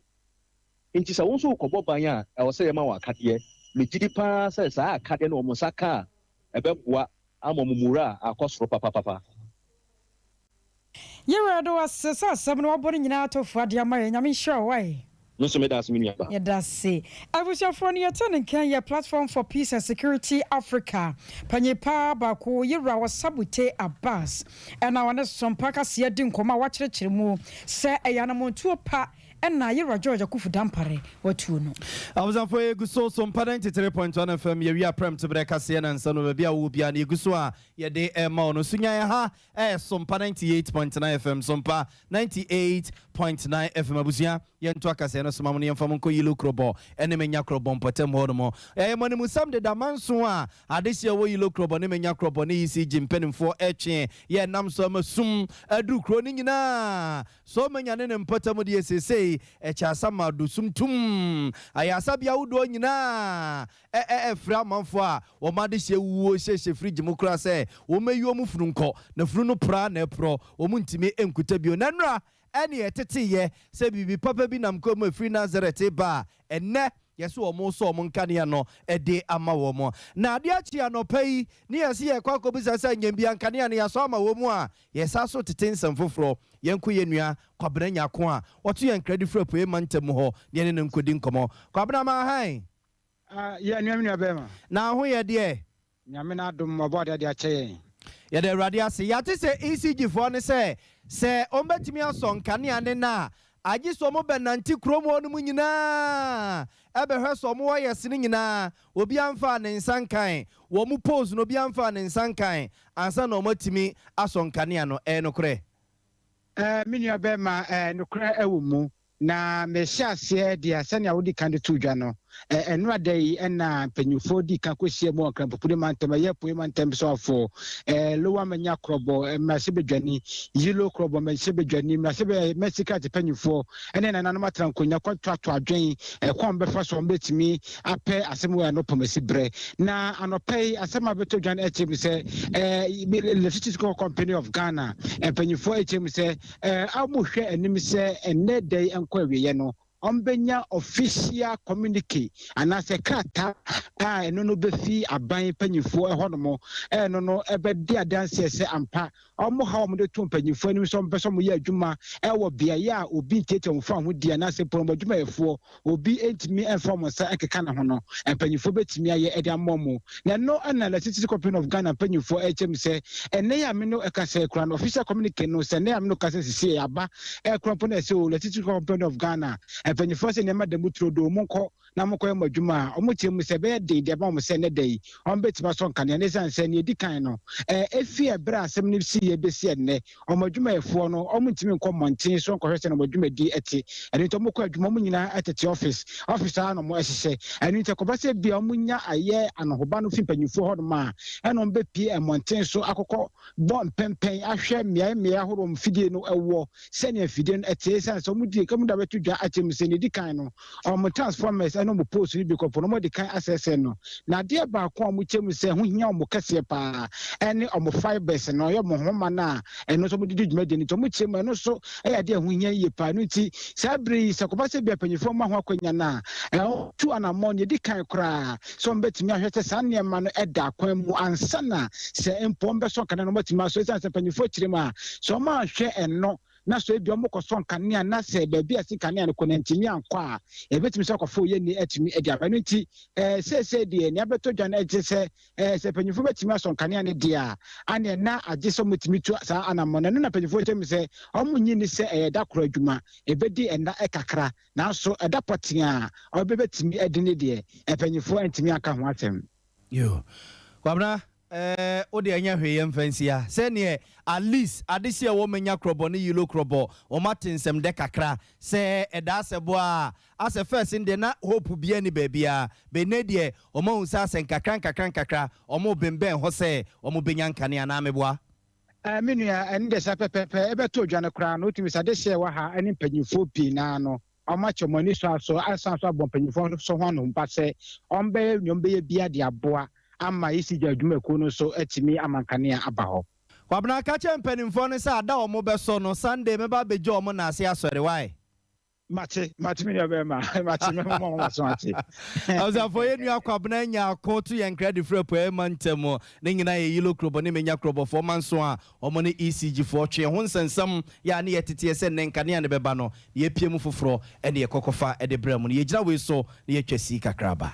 nti sɛ wɔn nso kɔbɔ ban a ɛwɔ sɛ yɛma wɔ akadeɛ megye paa sɛ saa akadeɛ no wɔn nsa ka a ɛbɛboa ama mumura a akɔ soro papapapa yɛwɛ do asɛ sɛ asɛm no wɔbɔ no nyinaa atɔfoɔ adeɛ ama yɛ nyame nhyira wɔe no so me das me nuaba yɛdase abusuafoɔ no yɛtɛ ne nkan yɛ platform for peace and security Africa panyipa baako yɛwura wɔ Sabute Abbas ɛna wɔne Sompa kaseɛ di nkɔmmɔ a wakyerɛkyerɛ mu sɛ ɛyɛ anamontuo pa ɛna yɛwura George Akufu Dampare watuo no abusuafoɔ yɛgu so Sompa 93.1 FM yɛwia prem to brɛ kaseɛ na nsa no baabi a wo bia na yɛgu so a yɛde ɛma ɔno so nya ha Sompa 98.9 FM Sompa 98.9 FM abusua yɛnto akaseɛ no soma mo no yɛmfa mo nkɔ yilo krobɔ ɛne menya krobɔ mpɔtam hɔ no mo ɛyɛ mo sam de damanso a adehyɛ wɔ yilo krobɔ ne menya krobɔ ne ECG mpanimfoɔ ɛtwe yɛ nam so ama sum aduru kuro no nyinaa so menya ne mpɔtam de yɛsesei ɛkyɛ asama do sum tum ayasa bia wodo nyinaa ɛfra manfo a wɔma de hyɛ wuo hyɛ fridge mu kura sɛ wɔmayi mu funu nkɔ na funu no pra na ɛprɔ wɔn ntimi enkuta bio na nra ɛne ɛteteyɛ sɛ bibi papa bi nam kɔm afiri Nazareth ba ɛnɛ yɛsɛ wɔn so wɔn nkanea no ɛde ama wɔn na ade akyi anɔpa yi ne yɛsɛ yɛkɔ akɔbisa sɛ nyambia nkanea no yɛsɔ ama wɔn mu a yɛsa so tete nsɛm foforɔ yɛnko yɛ nua kwabena nyako a wɔto yɛn kredi frɛ poe mantam hɔ ne yɛne no nkɔdi nkɔmmɔ kwabena ma han yɛ nua bɛma na ho yɛ deɛ nyame na adom mɔbɔde de akyɛ yɛn yɛde awurade ase yɛate sɛ ECG foɔ ne sɛ ɔmbɛtumi asɔ nkanea ne na agye sɛ ɔmo bɛnante kurom hɔ no mu nyinaa ɛbɛhwɛ sɛ ɔmo wɔyɛ sene nyinaa obi amfa ne nsa nkan wɔ mo pose no obi amfa ne nsa nkan ansa na ɔmo atumi asɔ nkanea no nokorɛ me nua bɛma nokorɛ ɛwɔ mu na mehyɛ aseɛ deɛ sɛnea wodi kan de to dwa no ɛno ada yi ɛna mpanyinfoɔ di kan kɔhyia mu ɔkrampopure mantam ɛyɛ poe mantam sɔfoɔ lowa manya korɔbɔ mmarahyɛ badwani yilo korɔbɔ mmarahyɛ badwani mmarahyɛ mɛsika te panyinfoɔ ɛne nananom atena nkonnwa kɔtoato adwen kɔn bɛfa so ɔmbɛtumi apɛ asɛm wɔ ano pɔmasi berɛ na anɔpɛ yi asɛm a bɛtɔ dwa no ɛkyerɛ mu sɛ electricity company of Ghana mpanyinfoɔ ɛkyerɛ mu sɛ amohwɛ anim sɛ ɛnnɛ da yi nkɔ awieɛ no ɔmbɛnya official communique anaasɛ krataa a ɛno no bɛfi aban panyinfoɔ ɛhɔ nom ɛno no ɛbɛdi adanseɛ sɛ ampa ɔmo ha ɔmo de to mpanyinfoɔ anim sɛ ɔmpɛ sɛ ɔmo yɛ adwuma ɛwɔ beaeɛ a obi ntiatia ɔmo fa ho di anaasɛ pɔnmɔ adwumayɛfoɔ obi ntumi ɛmfa ɔmo nsa ɛkeka ne ho no mpanyinfoɔ bɛtumi ayɛ ɛde ama ɔmo na ɛno ɛna Electricity Company of Ghana mpanyinfoɔ ɛkyɛm sɛ ɛnɛ yɛ ame no ɛka sɛ kura no official communique no sɛ ɛnɛ yɛ ame no ka sɛ sisi aba ɛkura mpo na ɛsɛ o Electricity Company of Ghana mpanyinfoɔ sɛ nneɛma da mu turo do ɔmo nkɔ na mo kɔ ɛmɔ adwuma a ɔmo kyerɛ mu sɛ bɛyɛ de ɛba ɔmo sɛ ɛnɛ da yi ɔmo bɛtumi asɔ nkanea ne san sɛ ne edi kan no efi ɛbrɛ asɛm no si yɛ bɛsi ɛnɛ ɔmo adwumayɛfoɔ no ɔmo ntumi nkɔ mmɔnten so nkɔhwɛ sɛ na ɔmo adwumadi ɛte ɛno nti ɔmo kɔ adwuma ɔmo nyinaa ɛtete office a na ɔmo ɛhyehyɛ ɛno nti ɛkɔba sɛ bia ɔmo nya ayɛ anohoba no fi mpanyinfoɔ hɔ nom a ɛna ɔmo bɛpie mmɔnten so akɔkɔ bɔ mpɛmpɛn ahwɛ mmeammea ahorow mfidie no ɛwɔ sɛnea fidie no ɛte sɛ ɔmo di kɔmo da bɛto dwa akyɛ mu sɛ ne di kan no ɔmo transformers ɛna ɔmo poles no bi kɔpɔ no ɔmo di kan asɛsɛ no na adeɛ baako a ɔmo kyɛ mu sɛ ho hia ɔmo kɛseɛ paa ɛne ɔmo fibers no ɔyɛ ɔmo homa no a ɛno nso ɔmo didi dwumadi no nti ɔmo kyɛ mu ɛno nso ɛyɛ adeɛ ho hia yie paa no nti saa bere yi sɛ kɔba sɛ bia panyinfoɔ ma ho akɔnya no a ɛtu anammɔ ne di kan koraa sɛ ɔmo bɛtumi ahwɛ sɛ saa nneɛma no ɛda akwan mu ansa na sɛ mpo ɔmo bɛsɔ nkane no ɔmo atumi aso ɛsiane sɛ panyinfoɔ kyerɛ mu a sɛ ɔmo ahwɛ ɛno na so ebi omo koso kanea na se baabi asi kanea no konantimi ankwa a ebetimi se akofo ye ni atimi edi aba no nti se de ne abeto dwan eje se se panyifo betimi aso kanea ne dia ane na age so mutimi tu sa anammo no na panyifo temi se omo nyi ni se da koro adwuma ebedi enda ekakra na so eda potia obebetimi edi ne de panyifo antimi aka ho atem yo kwabra odi anya hweye mfansia se ne at least adisia wo menya krobo ne yilo krobo o matinsem de kakra se eda sebo a as first in de na hope bia ni baabia be ne de o ma unsa sen kakra o mo bemben ho se o mo benya nkane ana meboa menua ende de sa pepepe ebeto dwane kra no timi sa de hye wa ha ani mpanyimfo pi na no ọmachọ mọ ni so asan so abompanyimfo so ho no mpa se ombe nyombe bia de aboa ama isi jadwuma ko no so atimi amankane aba ho kwabna ka che mpanimfo ne sa da omo be so no Sunday me ba beje omo na ase asore why mate me be ma mate me mo so ate awza for yenu akwabna nya akoto yen credit free po e mantemo ne nyina ye yilo krobo ne menya krobo for manso a omo ne ECG for twe ho nsensam ya ne yetete se ne nkane ne beba no ye piemu foforo e ne ye kokofa e de bram ne ye gira we so ne ye twasi kakraba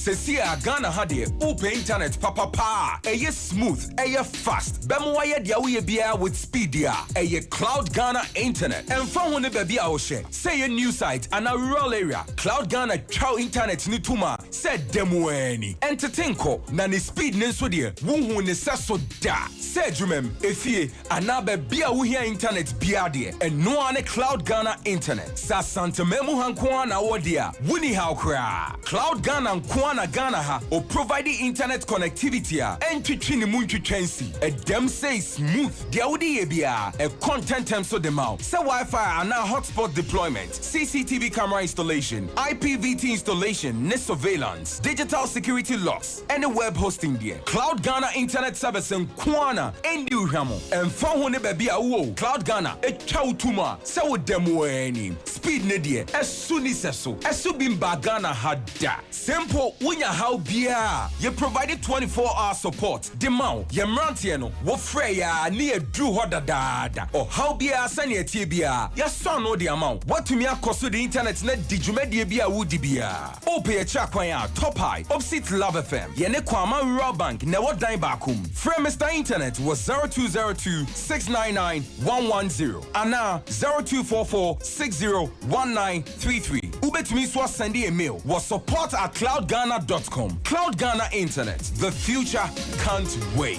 Sesia Ghana hade open internet papa eye smooth eye fast bemo waye dia we bia with speed dia eye Cloud Ghana internet and fa ho ne baby a wo hye say a new site and a rural area Cloud Ghana chow internet ni tuma said demo ani entertain ko na ne speed ne so de wo ne seso da say jumem efie ana baby a wo hia internet bia de and no ane Cloud Ghana internet sa santa memu hanko na wo dia wuni how kra Cloud Ghana nko na Ghana ha or providing internet connectivity and twitchini muntwitwensi a dem say smooth dia wodi ebia a content term so dem out say Wi-Fi and now hotspot deployment CCTV camera installation IPVT installation net surveillance digital security locks and a web hosting there Cloud Ghana internet service in Kwana and Uhamo and fa ho ne baby a wo Cloud Ghana e twa utuma say wo dem weni speed ne there esu ni seso esu bimba Ghana hada simple Unya how bia you provided 24-hour support demau ye mrantie no wo freya ni edru hoda dada or how bia sane etie bia ya son no the amount what to me akoso the internet na dijumedie bia wudi bia ope e cha kwan a top high opposite Love FM ye ne kwama rural bank na wo dan bakum free Mr Internet was 0202 699 110 ana 0244 601933 ubetumi so send a mail was support@cloudghana.com. Cloud Ghana Internet. The future can't wait.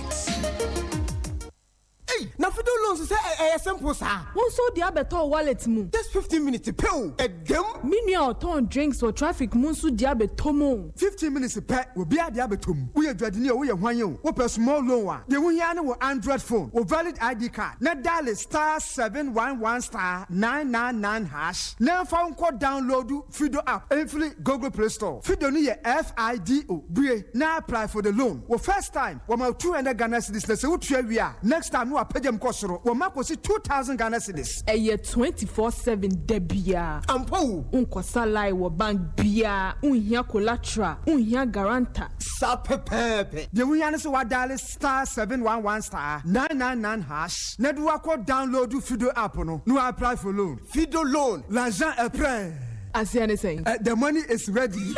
Hey, na fido loans say simple sir. Won so dia beto wallet mu. Just 15 minutes pay. Edem. Mini or ton drinks or traffic mu so dia beto mu. 15 minutes pay. We be dia beto mu. We adwade o we hwan yo. We per small loan wa. De won ya na wo Android phone. Wo valid ID card. Na dial *711*999#. Na fa unko download Fido app. Every Google Play Store. Fido ni ye FIDO. Bre na apply for the loan. Wo first time, wo ma 200 Ghana cedis na se wo twa wi a. Next time no apagem kosoro. Wo ma kosi 2000 Ghana cedis. Eye 24/7 debia. Ampo. Unkosa lai wo bank bia. Unhia collateral. Unhia guarantor. Sapepepe. De won ya ne se wa dial *711*999#. Na do akọ download Fido app no. No apply for loan. Fido loan. L'argent est prêt. I see anything. The money is ready.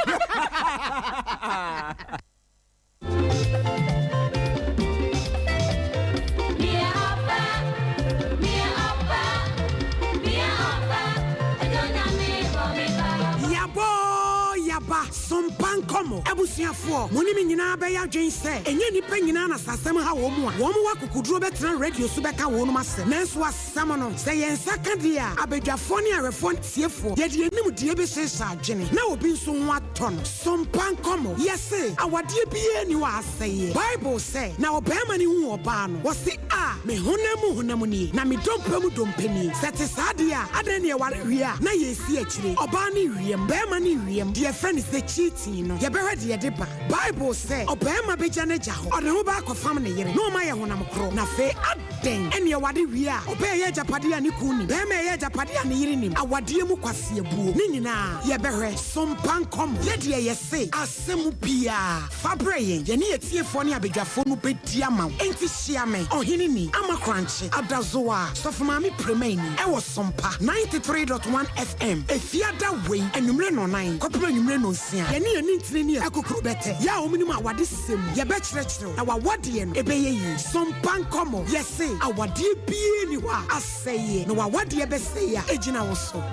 Sompa nkomo abusuafo monimi nyina be ya dwen se enye nipa nyina na sasem ha wo mu a wo mu wakukuduro betra radio so beka wo no masem nanso asam no se yensa ka dia abedwafo ne arefo tiefo ye de enim die be sesa adwene na obi nso ho aton sompa nkomo yese awade bie ni wa aseye Bible say na obema ni hu oba no wo se a me honam ni na me dompani sete sadia adene ye ware wi a na yesi akire oba ni wiem bema ni wiem de friend is the cheating no ye be ready ye deba Bible say obema beja na ja ho ode ho ba akofam ne yere no ma ye honam kro na fe aden ene ye wade wi a obe ye japade ani kuni bema ye japade ani yere nim awade mu kwase abuo ni nyina ye be hwe sompan kom Yedi yese asemu bia fabre yeni etiefo ne abedwafo no bedi ama enti hia me ohini ni ama crunchy adazoa sofumami premaini ewo sompa 93.1 FM efiada wey enumre no 9 kopema enumre no 9 yeni ntini ni akokuru bete ya ominum awade sisem ye be kyerɛkyerɛ na wawade no ebeye yi sompa nkomo yese awade bie ni wa aseye na wawade be say ya ejina wo so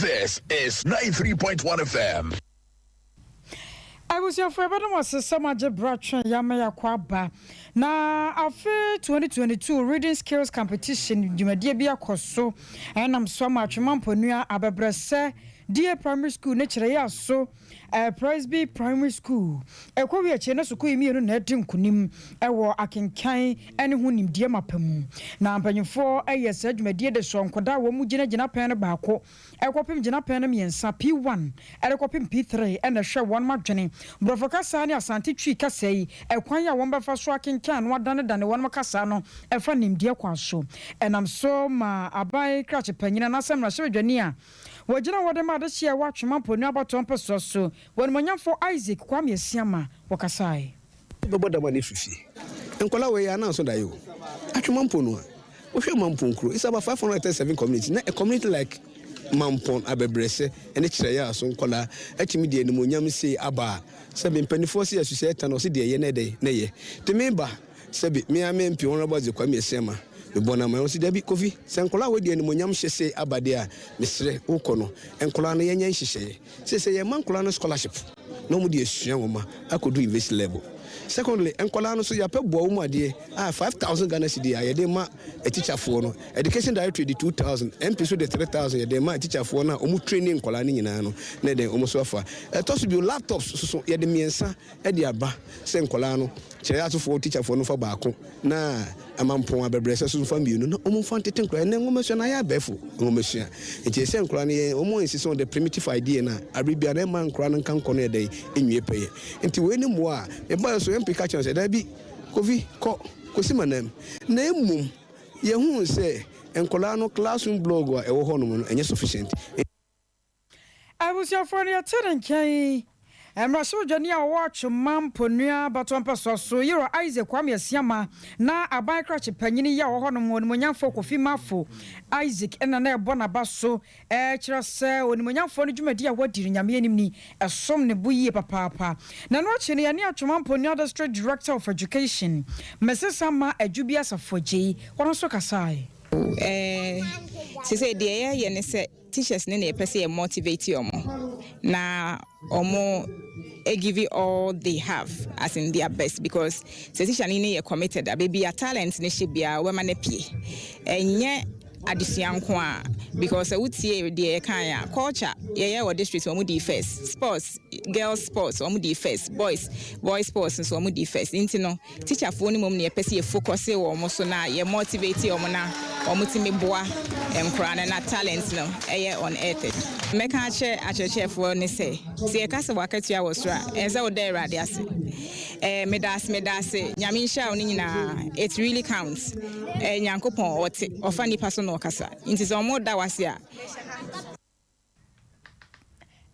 This is 93.1 FM. I was your friend, but I was some Jebratron Yamaya Kwaba. Now, after 2022 reading skills competition, you may be a coso, and I'm so much Mamponia Ababrese, dear primary school, nature, so. Presby Primary School. Ekwawi achena sukuu imienu na edim kunim ewo akenkan ene hu nim die mapam. Na mpanyimfo ayesa dwumadie de so nkoda wo mu gina pen baako. Ekopim gina pen miensa P1, ekopim P3 ene hwe won madwene. Brofokasa ne asante twi kasa yi ekwan ya won befa so akenkan no dane won makasa no efa nim die kwa so. Enam so ma abai krache panyina na samra hwe dwani a wajina wode ma de hia wa twema ponu abaton peso so won manyamfo Isaac kwame asiama wakasai bebo da mani fifi enkola we ya na so da yo atwema ponu a wo hwe mampon kro is about 537 community na a community like mampon abebrese ene kire ya so nkola atimi de animonyam sei aba sebe mpanifo se associate no se de ye na de na ye te member sebe me amempi honorable Isaac kwame asiama bona ma osi dabi kofi senkola we de animonyam hyese abade a mesre ukono enkola no yenya nhyehyeye se ye mankola no scholarship no mu de asua woma akodu university level. Secondly, enkola no so ya pe bo mu ade 5000 Ghana cedi a ye de ma a teacher for no education directory de 2000 MP so de 3000 ye de ma teacher for na omu training enkola no nyina no na de omu so afa to so bi laptops so ye de miensa e de aba se enkola no kire aso for teacher for no fa baako na amampon abebrese so fa mienu na omu fa tete enkola na ngomesua na ya befo ngomesua nti se enkola no ye omu insist on the primitive idea na arabia na man enkola no kan kono ye de enwie peye nti we ni mo a e ba so MP catch say that be kofi ko simanam na emum ye hu say enkola no classroom blog a e wo hono no enye sufficient. I was your friend ya terenkai Emraso Jani a watch Mamponia baton peso so yero Isaac kwame asiama na aban krache panyini ya wo hono onimonyamfo kofi mafo Isaac ena na ebona baso kira se onimonyamfo no dwumadi a wadiri nyame anim ni esom ne buyi papa na no achi ne ya ne atwamamponia district director of education mesesama adwubia safoje wono so kasai say de ye ne se teachers ne na pese motivate omo na omo give it all they have as in their best because teacher ni committed baby a talent ne shebia we ma na pie enye adisianko a because utie de kan culture ye we district omo di first sports girls sports omo di first boys sports so omo di first intino teacher fo ni mom ne pese focus e wo mo so na ye motivate omo na omo timi boa enkra na talent no on earth meka ache fo ne say se ka se wakatua wo so a enza wo dey rade ase medase nyame hia oni nyina it really counts nyankopon ote ofa nipa so no kasa inti so mo da wase a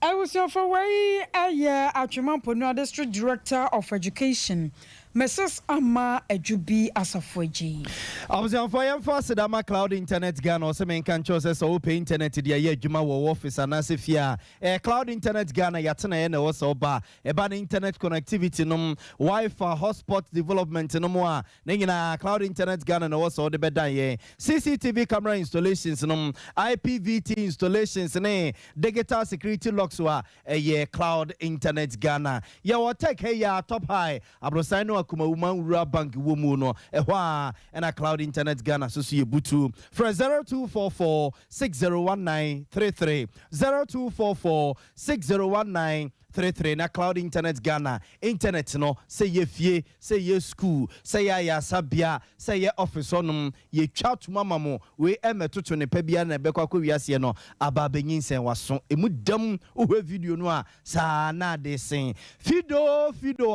I was your for way Atwamamponia district director of education Mrs. Ama Ejubi Asafoji. I was on fire for Sedama Cloud Internet Ghana or some can choose us open internet to the Juma office and as if ya Cloud Internet Ghana Yatana and also bar about internet connectivity num Wi-Fi hotspot development no more Ningina Cloud Internet Ghana and also the bedaye CCTV camera installations num IPVT installations ne digital security locks were a Cloud Internet Ghana. Ya what take hey ya top high Abrosino kuma woman rural bank womu no ehwa and a Cloud Internet Ghana so see butu for 0244 601933 0244 6019 33 na Cloud Internet Ghana internet no say ye fie say ye school say ya sabia say ye office onum ye twa to mama mo we emetoto ne pa bia na bekwa kwa wiase no aba benyinsen waso emu dam wo video no a sa na de sen fido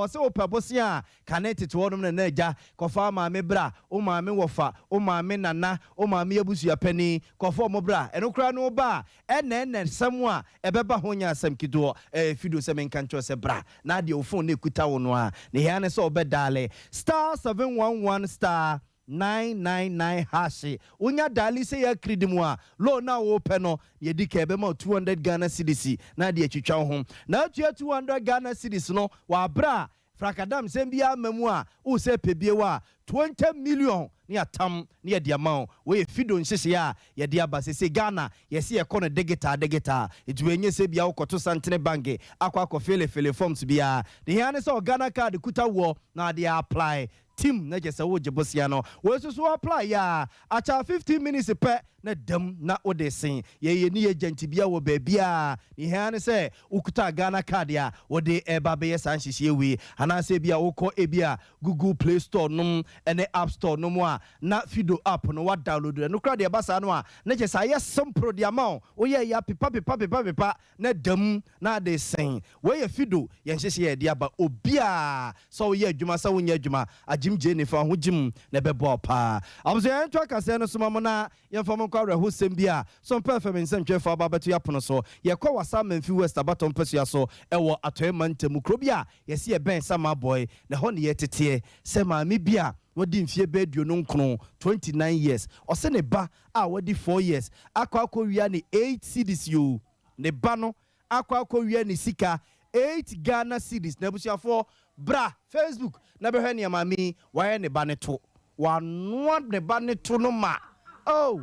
say opabose a connect to wonum na agya kofa ma me bra o ma me wofa o ma me nana o ma me abusu apani kofa mo bra eno kra no ba ene samu a ebeba ho nya asam kido fido se men kancho se bra na de o phone na ekuta wo no a ne ya ne se obedale *711 star 999 hash unya dali se ya kridimu a lo na wo pe no ye dika ebe ma 200 Ghana cedis na de atwitwa ho na atua 200 Ghana cedis no wa bra frakadam sembia mamu a wo se pebie wa 20 million ni atam ni ye diamao we fido nhihye a ye dia basese Ghana ye se ye kono digital etuenye se bia ukoto santene bange akwa fele forms bia de hiane se Ghana card kuta wo na de apply team na jesa wo jebosia no we so apply ya acha 15 minutes pe na dam na odesen ye ni agent bia wo baabia ni hiane se ukuta Ghana card ya wo de eba be sanhihye we ana se bia ukọ ebia Google Play Store num ene App Store num a na fido app no wa download no kra de basa no a na jesa ye simpro de amount wo ye ya pipa na dam na de sen we ye fido ye nhihye ye de aba obia so ye adwuma sa wo nya adwuma ajimje ne fa ho jim na bebo pa abso ye ntwa kase no so mamona ye fa kwa reho sembia so perfect nsentwe fa babeto yapono so ye kwa wasa manfi west abaton pesua so ewo atoyema ntemu krobia ye se ye ben sama boy na ho ne ye tete se ma me bia wodi mfie beduo no nkron 29 years ose ne ba a wodi 4 years akwa wia ne 8 cedis yo ne ba no akwa wia ne sika 8 Ghana cedis na busuafo bra Facebook na behwe ne mami wa ne ba ne to wa no ne ba ne to no ma oh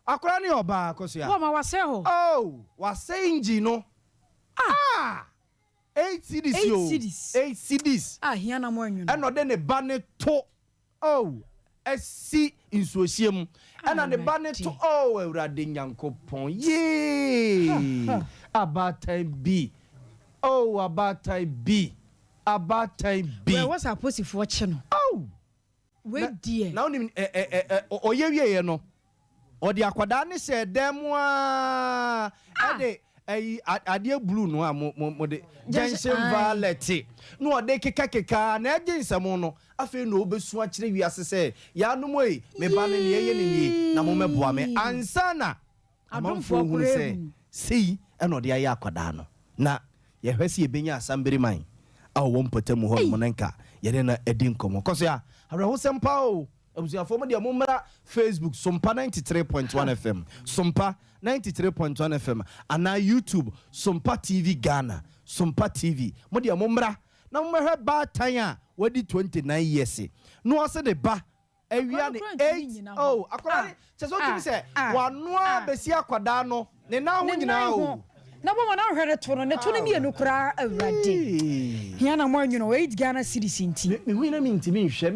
akora ni oba kosia wo ma wase ho oh wase inji no 8 cedis yo 8 cedis hia na mo anwu eno de ne ba ne to oh esi insuosiem ena ne ba ne to oh ewrade nyankopon ye abata bi oh abata bi we was supposed for chino oh we dear now ni oye wiye no odi akwada ne se demu a ade ade blue no a mo de jensen violet no ode keka na ejensem no afi no obesu a kire wiase se ya no moyi me ba ne ye ne na mo meboa me ansana amanfo hu se sei eno ode aye akwada no na ye hwese ye benya asambere man a wo mpotemu ho mo nanka ye na edi nkomo koso ya areho sempa o abusuafo mo de mo mra Facebook Sompa 93.1 FM Sompa 93.1 FM ana YouTube Sompa TV Ghana Sompa TV mo de mo mra na mo hwe ba tan a wadi 29 years no ase de ba awia ne 8 oh akora cheso tumi se wa no abesi akwada no ne na ho nyina o na bo na hwere to no ne to ne mienu kra awrade hia na mo anwu no 8 Ghana cedis nti me hu na mi ntimi nhwe